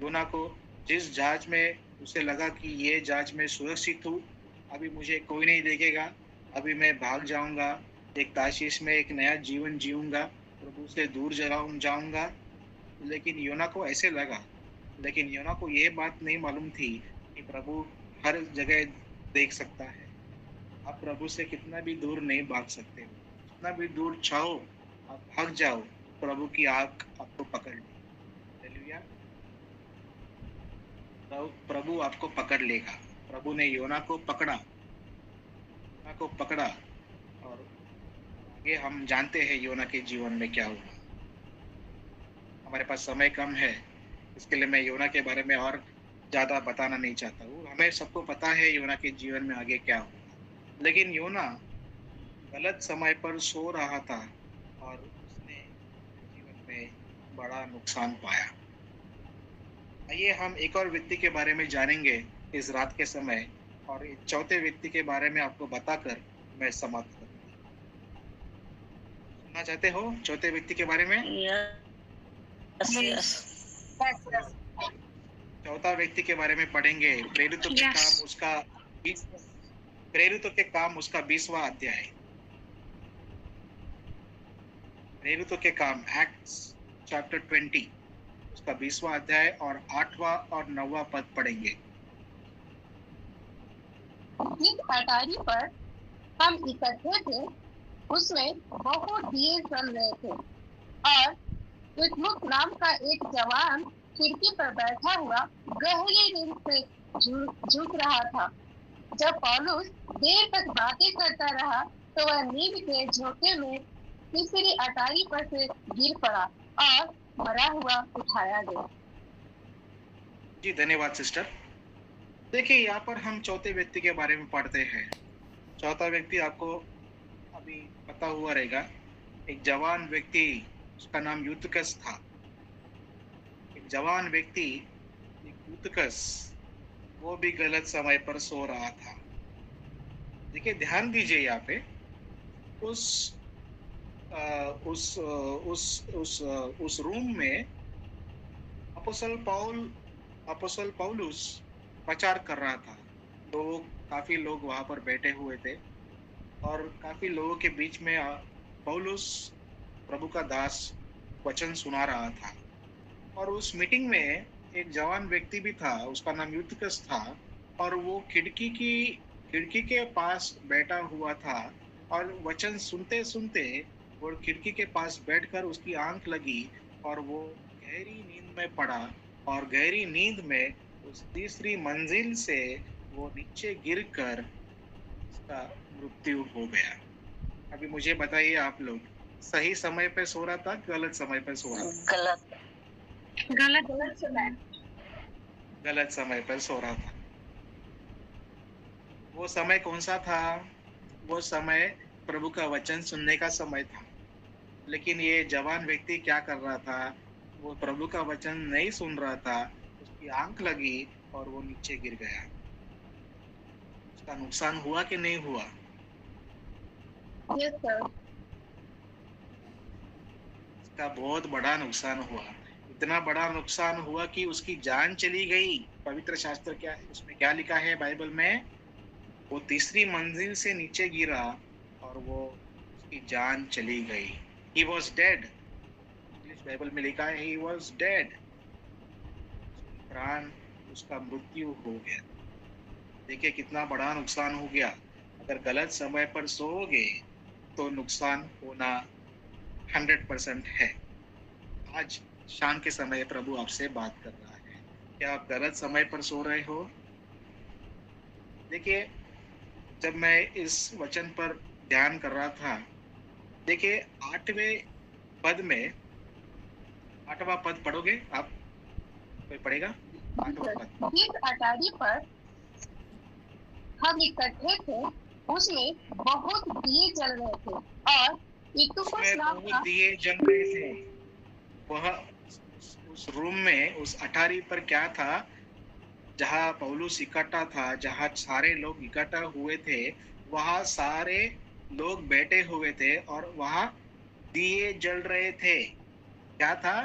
योना को जिस जहाज में उसे लगा कि ये जहाज में सुरक्षित हूँ, अभी मुझे कोई नहीं देखेगा, अभी मैं भाग जाऊंगा, एक ताशीश में एक नया जीवन जीऊंगा, प्रभु से दूर जाऊंगा। लेकिन योना को ऐसे लगा। लेकिन योना को ये बात नहीं मालूम थी कि प्रभु हर जगह देख सकता है। आप प्रभु से कितना भी दूर नहीं भाग सकते हो। जितना भी दूर चाहो आप भाग जाओ, प्रभु की आंख आपको पकड़ ले। हालेलुया। प्रभु आपको पकड़ लेगा। प्रभु ने योना को पकड़ा और आगे हम जानते हैं योना के जीवन में क्या हुआ। हमारे पास समय कम है, इसके लिए मैं योना के बारे में और ज्यादा बताना नहीं चाहता हूँ। हमें सबको पता है योना के जीवन में आगे क्या हुआ। लेकिन योना गलत समय पर सो रहा था और उसने जीवन में बड़ा नुकसान पाया। आइए हम एक और व्यक्ति के बारे में जानेंगे इस रात के समय, और इस चौथे व्यक्ति के बारे में आपको बताकर मैं समाप्त करूंगा। सुनना चाहते हो चौथे व्यक्ति के बारे में? यस यस चौथा व्यक्ति के बारे में पढ़ेंगे प्रेरितों के काम उसका 20वां अध्याय। प्रेरितों के काम एक्ट्स चैप्टर 20 उसका 20वां अध्याय और 8वां और 9वां पद पढ़ेंगे। जिस अटारी पर हम इकट्ठे थे उसमें बहुत दिए जल रहे थे और तुतमुक नाम का एक जवान खिड़की पर बैठा हुआ गहरी नींद से झुक रहा था। जब पौलुस देर तक बातें करता रहा तो वह नींद के झोंके में तीसरी अटारी पर से गिर पड़ा और मरा हुआ उठाया गया। जी धन्यवाद सिस्टर। देखिए यहाँ पर हम चौथे व्यक्ति के बारे में पढ़ते हैं। चौथा व्यक्ति आपको अभी पता हुआ रहेगा, एक जवान व्यक्ति, उसका नाम यूतुकस था। एक जवान व्यक्ति यूतुकस, वो भी गलत समय पर सो रहा था। देखिए, ध्यान दीजिए यहाँ पे उस अ, उस रूम में अपोस्तल पौलुस प्रचार कर रहा था। काफी लोग वहां पर बैठे हुए थे और काफी लोगों के बीच में पौलुस प्रभु का दास वचन सुना रहा था। और उस मीटिंग में एक जवान व्यक्ति भी था, उसका नाम यूतिकस था, और वो खिड़की के पास बैठा हुआ था। और वचन सुनते सुनते वो खिड़की के पास बैठकर उसकी आंख लगी और वो गहरी नींद में पड़ा। और गहरी नींद में उस तीसरी मंजिल से वो नीचे गिरकर उसका मृत्यु हो गया। अभी मुझे बताइए, आप लोग सही समय पे सो रहा था, गलत समय पे सो रहा था? गलत सुना। गलत समय पर सो रहा था। वो समय कौन सा था? वो समय प्रभु का वचन सुनने का समय था। लेकिन ये जवान व्यक्ति क्या कर रहा था? वो प्रभु का वचन नहीं सुन रहा था, उसकी आंख लगी और वो नीचे गिर गया। उसका नुकसान हुआ कि नहीं हुआ? Yes sir. उसका बहुत बड़ा नुकसान हुआ। इतना बड़ा नुकसान हुआ कि उसकी जान चली गई। पवित्र शास्त्र क्या उसमें क्या लिखा है बाइबल में? वो तीसरी मंजिल से नीचे गिरा और वो उसकी जान चली गई। He was dead. English Bible में लिखा है he was dead. प्राण, उसका मृत्यु हो गया। देखिए कितना बड़ा नुकसान हो गया। अगर गलत समय पर सोओगे तो नुकसान होना 100% है। आज शाम के समय प्रभु आपसे बात कर रहा है। क्या आप गलत समय पर सो रहे हो? देखिए, जब मैं इस वचन पर ध्यान कर रहा था, देखिए 8वें पद में, 8वां पद पढ़ोगे आप? कोई पढ़ेगा 8वां पद? जिस अटारी पर हम इकट्ठे थे उसमें बहुत दिए जल रहे थे और इतुकुस उसमें नाम बहुत का दिए जल रहे थे। वह उस रूम में, उस अटारी पर क्या था? जहाँ पौलुस इकट्ठा था, जहाँ सारे लोग इकट्ठा हुए थे, वहाँ सारे लोग बैठे हुए थे और वहाँ दिए जल रहे थे। क्या था?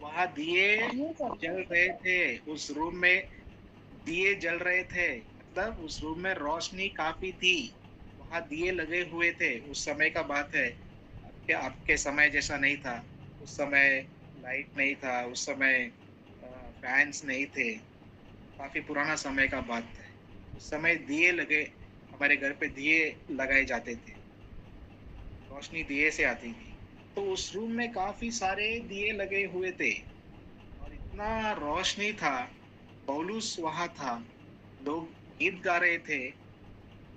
वहाँ दिए जल रहे थे। उस रूम में दिए जल रहे थे, मतलब उस रूम में रोशनी काफी थी। वहाँ दिए लगे हुए थे। उस समय का बात है, आपके समय जैसा नहीं था। उस समय लाइट नहीं था, उस समय फैंस नहीं थे। काफी पुराना समय का बात है। उस समय दिए लगे, हमारे घर पे दिए लगाए जाते थे, रोशनी दिए से आती थी। तो उस रूम में काफी सारे दिए लगे हुए थे और इतना रोशनी था। पौलुस वहां था, लोग गीत गा रहे थे,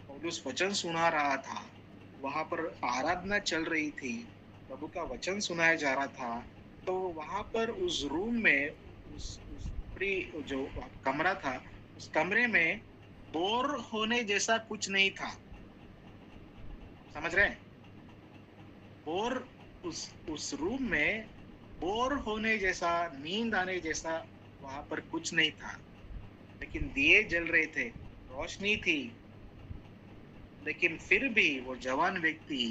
पौलुस वचन सुना रहा था, वहां पर आराधना चल रही थी, प्रभु का वचन सुनाया जा रहा था। तो वहां पर उस रूम में, उस जो कमरा था, उस कमरे में बोर होने जैसा कुछ नहीं था। समझ रहे हैं? बोर, उस रूम में बोर होने जैसा, नींद आने जैसा वहां पर कुछ नहीं था। लेकिन दिए जल रहे थे, रोशनी थी। लेकिन फिर भी वो जवान व्यक्ति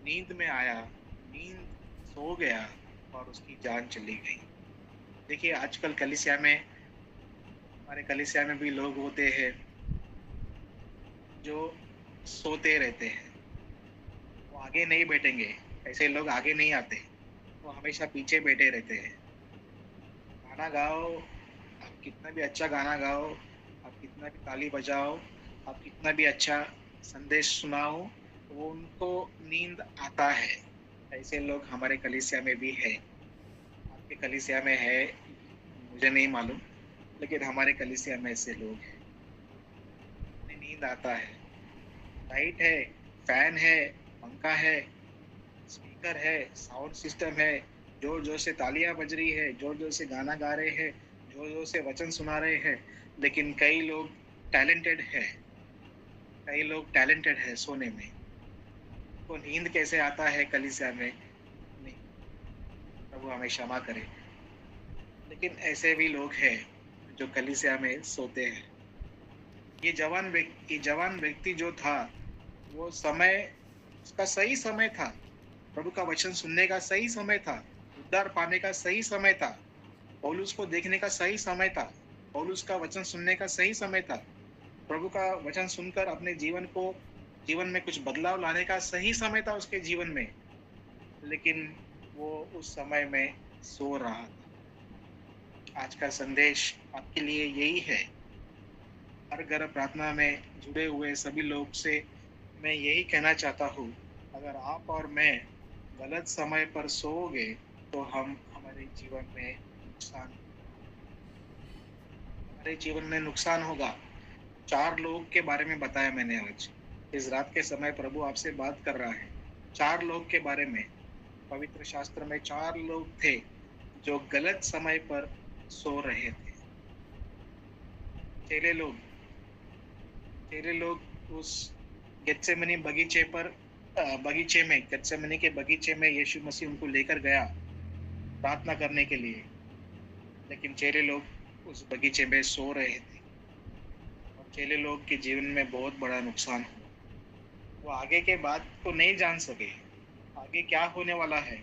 नींद में आया, नींद सो गया और उसकी जान चली गई। देखिए आजकल कलीसिया में, हमारे कलीसिया में भी लोग होते हैं जो सोते रहते हैं। वो आगे नहीं बैठेंगे, ऐसे लोग आगे नहीं आते, वो हमेशा पीछे बैठे रहते हैं। गाना गाओ, आप कितना भी अच्छा गाना गाओ, आप कितना भी ताली बजाओ, आप कितना भी अच्छा संदेश सुनाओ, वो उनको नींद आता है। ऐसे लोग हमारे कलीसिया में भी है। आपके कलीसिया में है मुझे नहीं मालूम, लेकिन हमारे कलीसिया में ऐसे लोग हैं, उन्हें नींद आता है। लाइट है, फैन है, पंखा है, स्पीकर है, साउंड सिस्टम है, जोर जोर से तालियां बज रही है, जोर जोर से गाना गा रहे हैं, जोर जोर से वचन सुना रहे हैं। लेकिन कई लोग टैलेंटेड है, कई लोग टैलेंटेड है सोने में। तो नींद कैसे आता है कलीसिया में? नहीं, प्रभु हमें क्षमा करे। लेकिन ऐसे भी लोग हैं जो कलीसिया में सोते हैं। ये जवान व्यक्ति जो था, वो समय उसका सही समय था, प्रभु का वचन सुनने का सही समय था, उद्धार पाने का सही समय था, पौलुस को देखने का सही समय था, पौलुस का वचन सुनने का सही समय था, प्रभु का वचन सुनकर अपने जीवन में कुछ बदलाव लाने का सही समय था उसके जीवन में। लेकिन वो उस समय में सो रहा था। आज का संदेश आपके लिए यही है। हर घर प्रार्थना में जुड़े हुए सभी लोग से मैं यही कहना चाहता हूँ, अगर आप और मैं गलत समय पर सोओगे तो हमारे जीवन में नुकसान होगा। 4 लोग के बारे में बताया मैंने आज। इस रात के समय प्रभु आपसे बात कर रहा है। 4 लोग के बारे में पवित्र शास्त्र में 4 लोग थे जो गलत समय पर सो रहे थे। चेले लोग उस गेत्सेमनी गेत्सेमनी के बगीचे में यीशु मसीह उनको लेकर गया प्रार्थना करने के लिए, लेकिन चेले लोग उस बगीचे में सो रहे थे और चेले लोग के जीवन में बहुत बड़ा नुकसान हुआ। वो आगे के बात को नहीं जान सके, आगे क्या होने वाला है,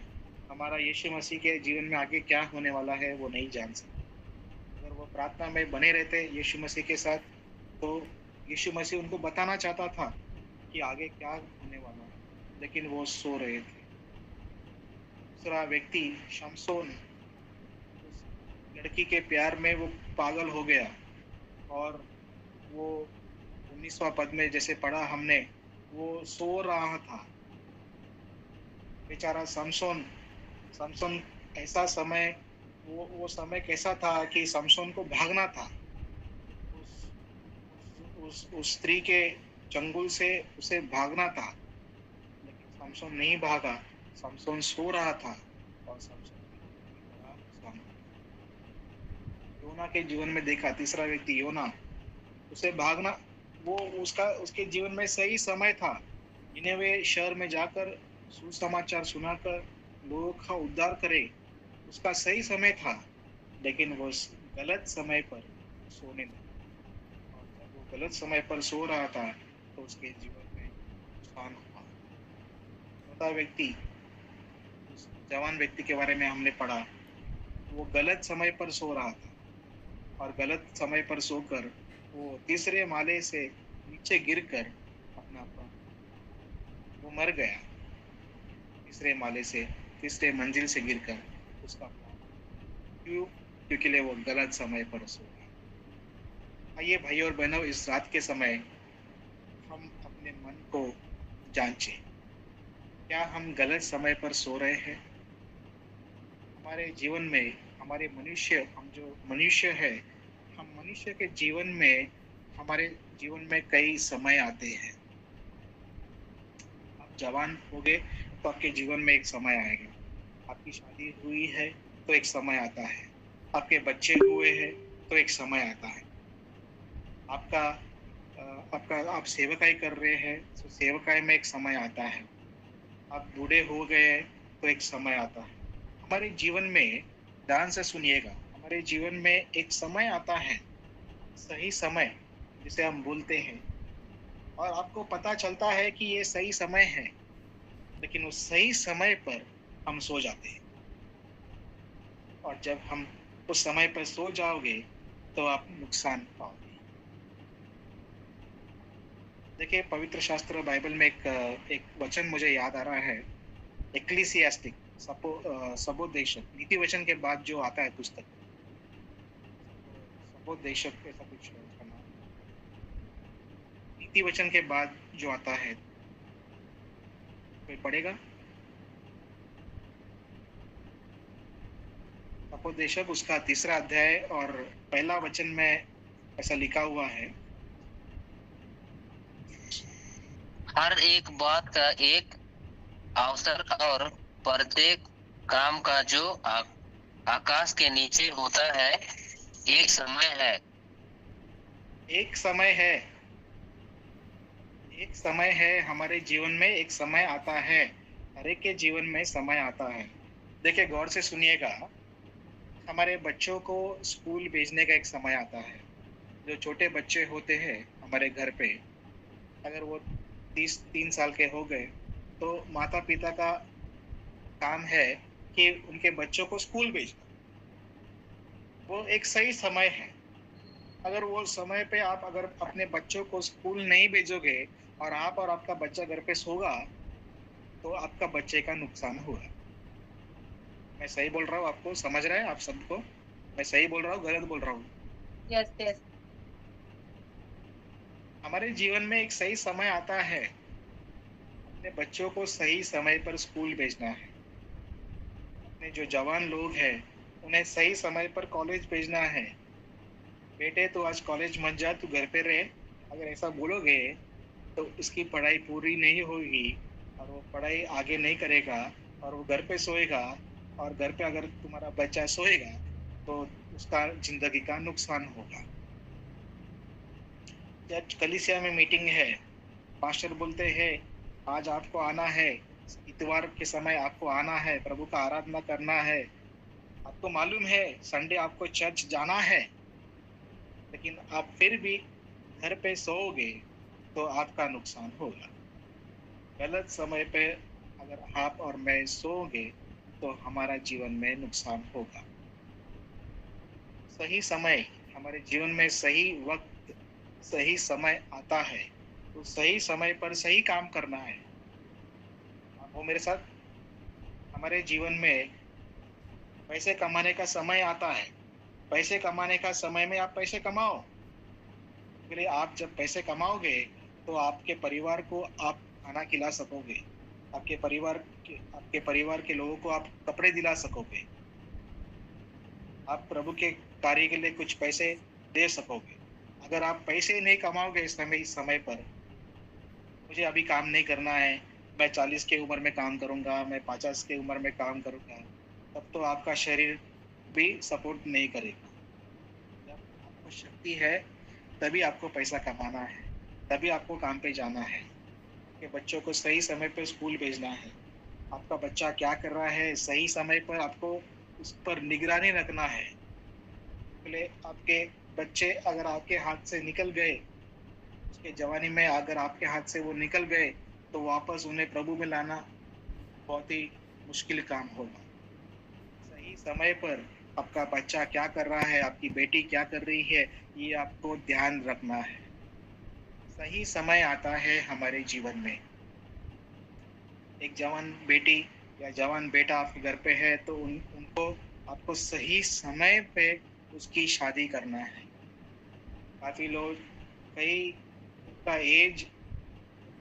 हमारा यीशु मसीह के जीवन में आगे क्या होने वाला है वो नहीं जान सके। अगर वो प्रार्थना में बने रहते यीशु मसीह के साथ, तो यीशु मसीह उनको बताना चाहता था कि आगे क्या होने वाला है, लेकिन वो सो रहे थे। दूसरा व्यक्ति शमसोन, उस लड़की के प्यार में वो पागल हो गया और वो 19वां पद में जैसे पढ़ा हमने, वो सो रहा था। बेचारा शमसोन ऐसा समय, वो समय कैसा था कि शमसोन को भागना था, उस स्त्री के चंगुल से उसे भागना था, लेकिन शमसोन नहीं भागा, शमसोन सो रहा था और योना के जीवन में देखा। तीसरा व्यक्ति योना, उसे भागना, वो उसके जीवन में सही समय था, निनवे शहर में जाकर सुसमाचार सुनाकर लोगों का उद्धार करे, उसका सही समय था, लेकिन वो गलत समय पर सोने लगा। और जब वो गलत समय पर सो रहा था तो उसके जीवन में नुकसान हुआ। चौथा व्यक्ति, उस जवान व्यक्ति के बारे में हमने पढ़ा, वो गलत समय पर सो रहा था और गलत समय पर सोकर वो तीसरे माले से नीचे गिरकर वो मर गया। तीसरे मंजिल से गिरकर उसका क्यों? क्योंकि वो गलत समय पर सो गया। आइए भाई और बहनों, इस रात के समय हम अपने मन को जांचें, क्या हम गलत समय पर सो रहे हैं? हमारे जीवन में हम जो मनुष्य है, हम मनुष्य के जीवन में, हमारे जीवन में कई समय आते हैं। आप जवान हो गए तो आपके जीवन में एक समय आएगा, आपकी शादी हुई है तो एक समय आता है, आपके बच्चे हुए हैं तो एक समय आता है, आप सेवकाई कर रहे हैं तो सेवकाई में एक समय आता है, आप बूढ़े हो गए तो एक समय आता है। हमारे जीवन में, ध्यान से सुनिएगा, हमारे जीवन में एक समय आता है, सही समय जिसे हम बोलते हैं, और आपको पता चलता है कि ये सही समय है, लेकिन उस सही समय पर हम सो जाते हैं। और जब हम उस समय पर सो जाओगे तो आप नुकसान पाओगे। देखिए, पवित्र शास्त्र बाइबल में एक वचन मुझे याद आ रहा है, एक्लीसियास्टिक, सबोदेशक, नीति वचन के बाद जो आता है पुस्तक, सबोदेशक ऐसा कुछ उसका नाम, नीति वचन के बाद जो आता है, कोई पढ़ेगा? सबोदेशक, उसका 3रा अध्याय और पहला वचन में ऐसा लिखा हुआ है, हर एक बात का एक अवसर और प्रत्येक काम का जो आकाश के नीचे होता है एक समय है। एक समय है हमारे जीवन में, एक समय आता है, हर एक के जीवन में समय आता है। देखिए, गौर से सुनिएगा, हमारे बच्चों को स्कूल भेजने का एक समय आता है। जो छोटे बच्चे होते हैं, हमारे घर पे, अगर वो 3 साल के हो गए तो माता पिता का काम है कि उनके बच्चों को स्कूल भेजना। वो एक सही समय है। अगर वो समय पे आप अगर अपने बच्चों को स्कूल नहीं भेजोगे और आप और आपका बच्चा घर पे सोगा, तो आपका बच्चे का नुकसान होगा। मैं सही बोल रहा हूँ? आपको समझ रहा है आप सबको? मैं सही बोल रहा हूँ, गलत बोल रहा हूँ? Yes yes. हमारे जीवन में एक सही समय आता है, अपने बच्चों को सही समय पर स्कूल भेजना है। अपने जो जवान लोग हैं, उन्हें सही समय पर कॉलेज भेजना है। बेटे तो आज कॉलेज मत जा, तू घर पे रहे, अगर ऐसा बोलोगे तो उसकी पढ़ाई पूरी नहीं होगी और वो पढ़ाई आगे नहीं करेगा और वो घर पे सोएगा। और घर पे अगर तुम्हारा बच्चा सोएगा तो उसका जिंदगी का नुकसान होगा। जब कलीसिया में मीटिंग है, पास्टर बोलते हैं आज आपको आना है, इतवार के समय आपको आना है, प्रभु का आराधना करना है। आपको मालूम है संडे आपको चर्च जाना है, लेकिन आप फिर भी घर पे सोओगे तो आपका नुकसान होगा। गलत समय पे अगर आप और मैं सोओगे तो हमारा जीवन में नुकसान होगा। सही समय, हमारे जीवन में सही वक्त, सही समय आता है, तो सही समय पर सही काम करना है। आप हो मेरे साथ? हमारे जीवन में पैसे कमाने का समय आता है। पैसे कमाने का समय में आप पैसे कमाओ। इसलिए आप जब पैसे कमाओगे तो आपके परिवार को आप खाना खिला सकोगे, आपके परिवार के लोगों को आप कपड़े दिला सकोगे, आप प्रभु के कार्य के लिए कुछ पैसे दे सकोगे। अगर आप पैसे नहीं कमाओगे इस समय पर, मुझे अभी काम नहीं करना है, मैं 40 की उम्र में काम करूंगा, मैं 50 की उम्र में काम करूंगा, तब तो आपका शरीर भी सपोर्ट नहीं करेगा। जब आपको शक्ति है तभी आपको पैसा कमाना है, तभी आपको काम पे जाना है। आपके बच्चों को सही समय पर स्कूल भेजना है। आपका बच्चा क्या कर रहा है, सही समय पर आपको उस पर निगरानी रखना है। पहले आपके बच्चे अगर आपके हाथ से निकल गए, उसके जवानी में अगर आपके हाथ से वो निकल गए, तो वापस उन्हें प्रभु में लाना बहुत ही मुश्किल काम होगा। सही समय पर आपका बच्चा क्या कर रहा है, आपकी बेटी क्या कर रही है, ये आपको ध्यान रखना है। सही समय आता है हमारे जीवन में। एक जवान बेटी या जवान बेटा आपके घर पे है तो उनको आपको सही समय पे उसकी शादी करना है। काफी लोग, कई उनका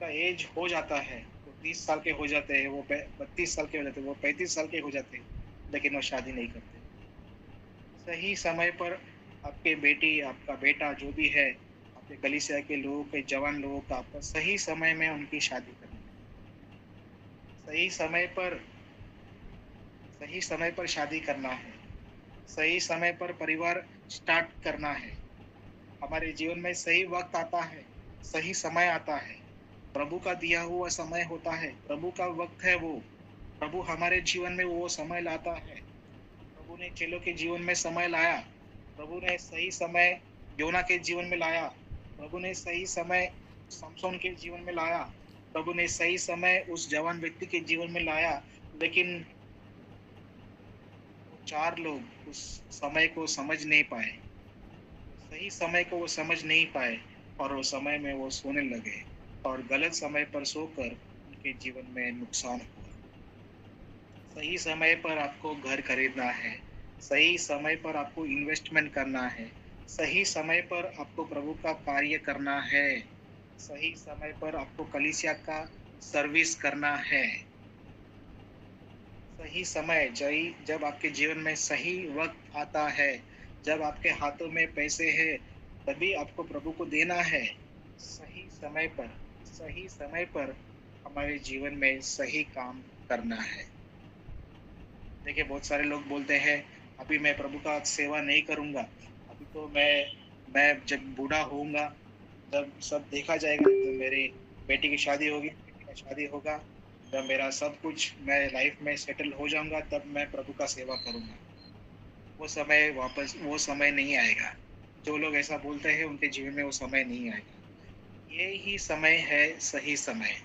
एज हो जाता है, वो 30 साल के हो जाते हैं, वो 32 साल के हो जाते हैं, वो 35 साल के हो जाते हैं, लेकिन वो शादी नहीं करते। सही समय पर आपके बेटी, आपका बेटा जो भी है, आपके कलीसिया के लोगों के जवान लोगों का आपका सही समय में उनकी शादी करनी है। सही समय पर शादी करना है। सही समय पर परिवार स्टार्ट करना है। हमारे जीवन में सही वक्त आता है, सही समय आता है। प्रभु का दिया हुआ समय होता है, प्रभु का वक्त है वो। प्रभु हमारे जीवन में वो समय लाता है। प्रभु ने चेलों के जीवन में समय लाया, प्रभु ने सही समय योना के जीवन में लाया, प्रभु ने सही समय समसोन के जीवन में लाया, प्रभु ने सही समय उस जवान व्यक्ति के जीवन में लाया। लेकिन 4 लोग उस समय को समझ नहीं पाए, सही समय को वो समझ नहीं पाए और वो समय में वो सोने लगे और गलत समय पर सोकर उनके जीवन में नुकसान हुआ। सही समय पर आपको घर खरीदना है, सही समय पर आपको इन्वेस्टमेंट करना है, सही समय पर आपको प्रभु का कार्य करना है, सही समय पर आपको कलीसिया का सर्विस करना है। सही समय, जब आपके जीवन में सही वक्त आता है, जब आपके हाथों में पैसे हैं, तभी आपको प्रभु को देना है। सही समय पर हमारे जीवन में सही काम करना है। देखिए, बहुत सारे लोग बोलते हैं अभी मैं प्रभु का सेवा नहीं करूंगा, अभी तो मैं जब बूढ़ा होऊंगा, जब सब देखा जाएगा, जब मेरी बेटी की शादी होगी, बेटी का शादी होगा, जब मेरा सब कुछ, मैं लाइफ में सेटल हो जाऊंगा, तब मैं प्रभु का सेवा करूंगा। वो समय नहीं आएगा। जो लोग ऐसा बोलते हैं उनके जीवन में वो समय नहीं आएगा। ये ही समय है, सही समय।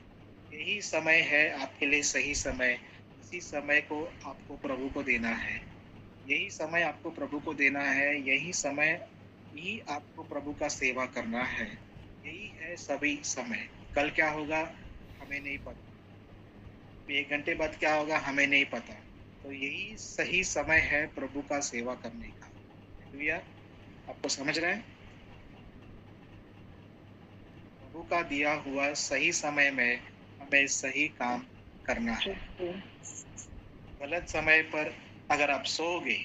यही समय है आपके लिए सही समय। इसी समय को आपको प्रभु को देना है। यही समय आपको प्रभु को देना है। यही समय ही आपको प्रभु का सेवा करना है। यही है सभी समय। कल क्या होगा हमें नहीं पता। 1 घंटे बाद क्या होगा हमें नहीं पता। तो यही सही समय है प्रभु का सेवा करने का। हालेलुया। आपको समझ रहे हैं? प्रभु का दिया हुआ सही समय में हमें सही काम करना है। गलत समय पर अगर आप सोओगे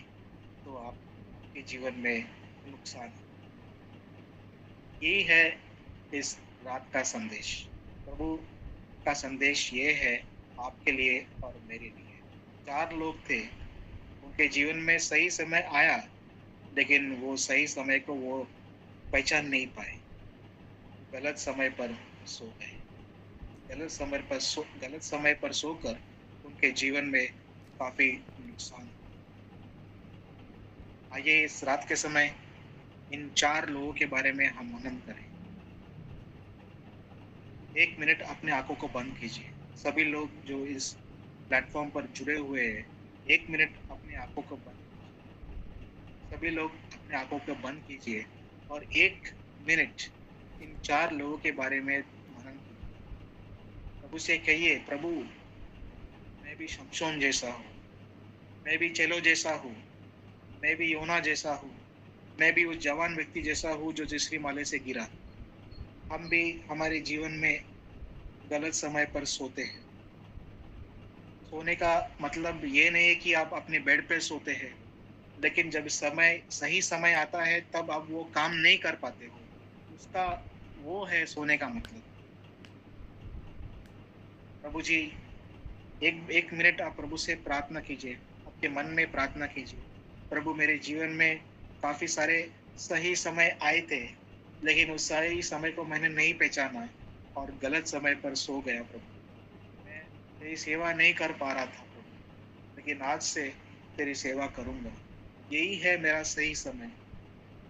तो आपके जीवन में नुकसान है। यही है इस रात का संदेश। प्रभु का संदेश ये है आपके लिए और मेरे लिए। 4 लोग थे, उनके जीवन में सही समय आया, लेकिन वो सही समय को वो पहचान नहीं पाए। गलत समय पर सो गए। गलत समय पर सोकर उनके जीवन में काफी नुकसान हुआ। आइए इस रात के समय इन 4 लोगों के बारे में हम मनन करें। 1 मिनट अपने आंखों को बंद कीजिए। सभी लोग जो इस प्लेटफॉर्म पर जुड़े हुए हैं, 1 मिनट अपने आंखों को बंद कीजिए। सभी लोग अपने आंखों को बंद कीजिए और 1 मिनट इन 4 लोगों के बारे में मनन कीजिए। प्रभु से कहिए, प्रभु मैं भी शमशोन जैसा हूँ, मैं भी चेलो जैसा हूँ, मैं भी योना जैसा हूँ, मैं भी उस जवान व्यक्ति जैसा हूँ जो जिसरी माले से गिरा। हम भी हमारे जीवन में गलत समय पर सोते हैं। सोने का मतलब ये नहीं है कि आप अपने बेड पे सोते हैं, लेकिन जब सही समय आता है तब आप वो काम नहीं कर पाते हो, उसका वो है सोने का मतलब। प्रभु जी, एक मिनट आप प्रभु से प्रार्थना कीजिए, आपके मन में प्रार्थना कीजिए। प्रभु मेरे जीवन में काफी सारे सही समय आए थे, लेकिन उस सही समय को मैंने नहीं पहचाना और गलत समय पर सो गया। प्रभु मैं तेरी सेवा नहीं कर पा रहा था प्रभु, लेकिन आज से तेरी सेवा करूंगा। यही है मेरा सही समय।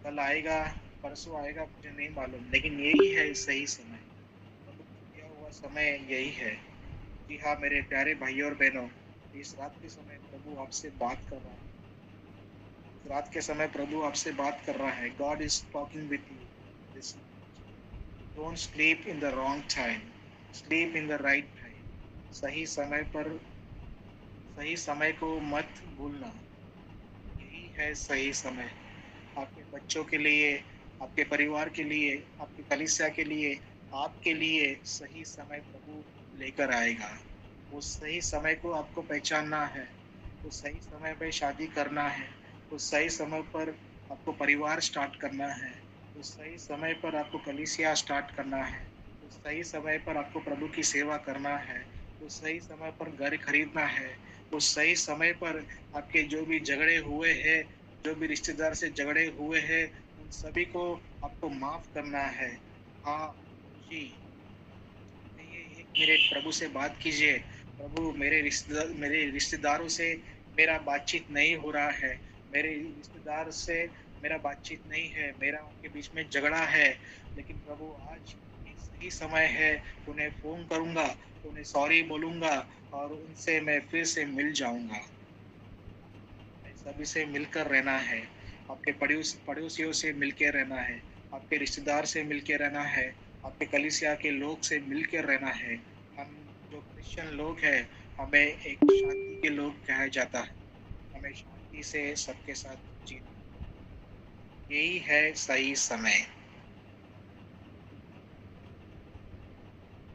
कल आएगा, परसों आएगा, मुझे नहीं मालूम, लेकिन यही है सही समय। प्रभु का दिया हुआ समय यही है। जी हाँ मेरे प्यारे भाइयों और बहनों, इस रात के समय प्रभु आपसे बात कर रहा है। इस रात के समय प्रभु आपसे बात कर रहा है। God is talking with you this night. Don't sleep in the wrong time. Sleep in the right time. सही समय पर सही समय को मत भूलना। यही है सही समय। आपके बच्चों के लिए, आपके परिवार के लिए, आपकी कलीसिया के लिए, आपके लिए सही समय प्रभु लेकर आएगा। उस सही समय को आपको पहचानना है। उस सही समय पे शादी करना है। उस सही समय पर आपको परिवार स्टार्ट करना है। उस सही समय पर आपको कलीसिया स्टार्ट करना है। उस सही समय पर आपको प्रभु की सेवा करना है। उस सही समय पर घर खरीदना है। उस सही समय पर आपके जो भी झगड़े हुए हैं, जो भी रिश्तेदार से झगड़े हुए हैं, उन सभी को आपको माफ करना है। हाँ जी, कहिए 1 मिनट प्रभु से बात कीजिए। प्रभु मेरे रिश्तेदारों से मेरा बातचीत नहीं हो रहा है। मेरे रिश्तेदार से मेरा बातचीत नहीं है, मेरा उनके बीच में झगड़ा है, लेकिन प्रभु आज ये सही समय है। उन्हें फोन करूंगा, उन्हें सॉरी बोलूंगा और उनसे मैं फिर से मिल जाऊंगा। हमें सभी से मिलकर रहना है। आपके पड़ोसियों से मिलकर रहना है। आपके रिश्तेदार से मिलकर रहना है। आपके कलीसिया के लोग से मिलकर रहना है। हम जो क्रिश्चियन लोग हैं, हमें एक शांति के लोग कहा जाता है। हमें शांति से सबके साथ जीना। यही है सही समय।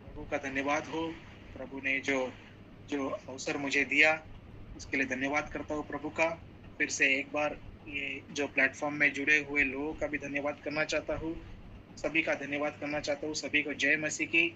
प्रभु का धन्यवाद हो। प्रभु ने जो जो अवसर मुझे दिया, इसके लिए धन्यवाद करता हूँ प्रभु का। फिर से एक बार ये जो प्लेटफॉर्म में जुड़े हुए लोगों का भी धन्यवाद करना चाहता हूँ। सभी का धन्यवाद करना चाहता हूँ। सभी को जय मसीह की।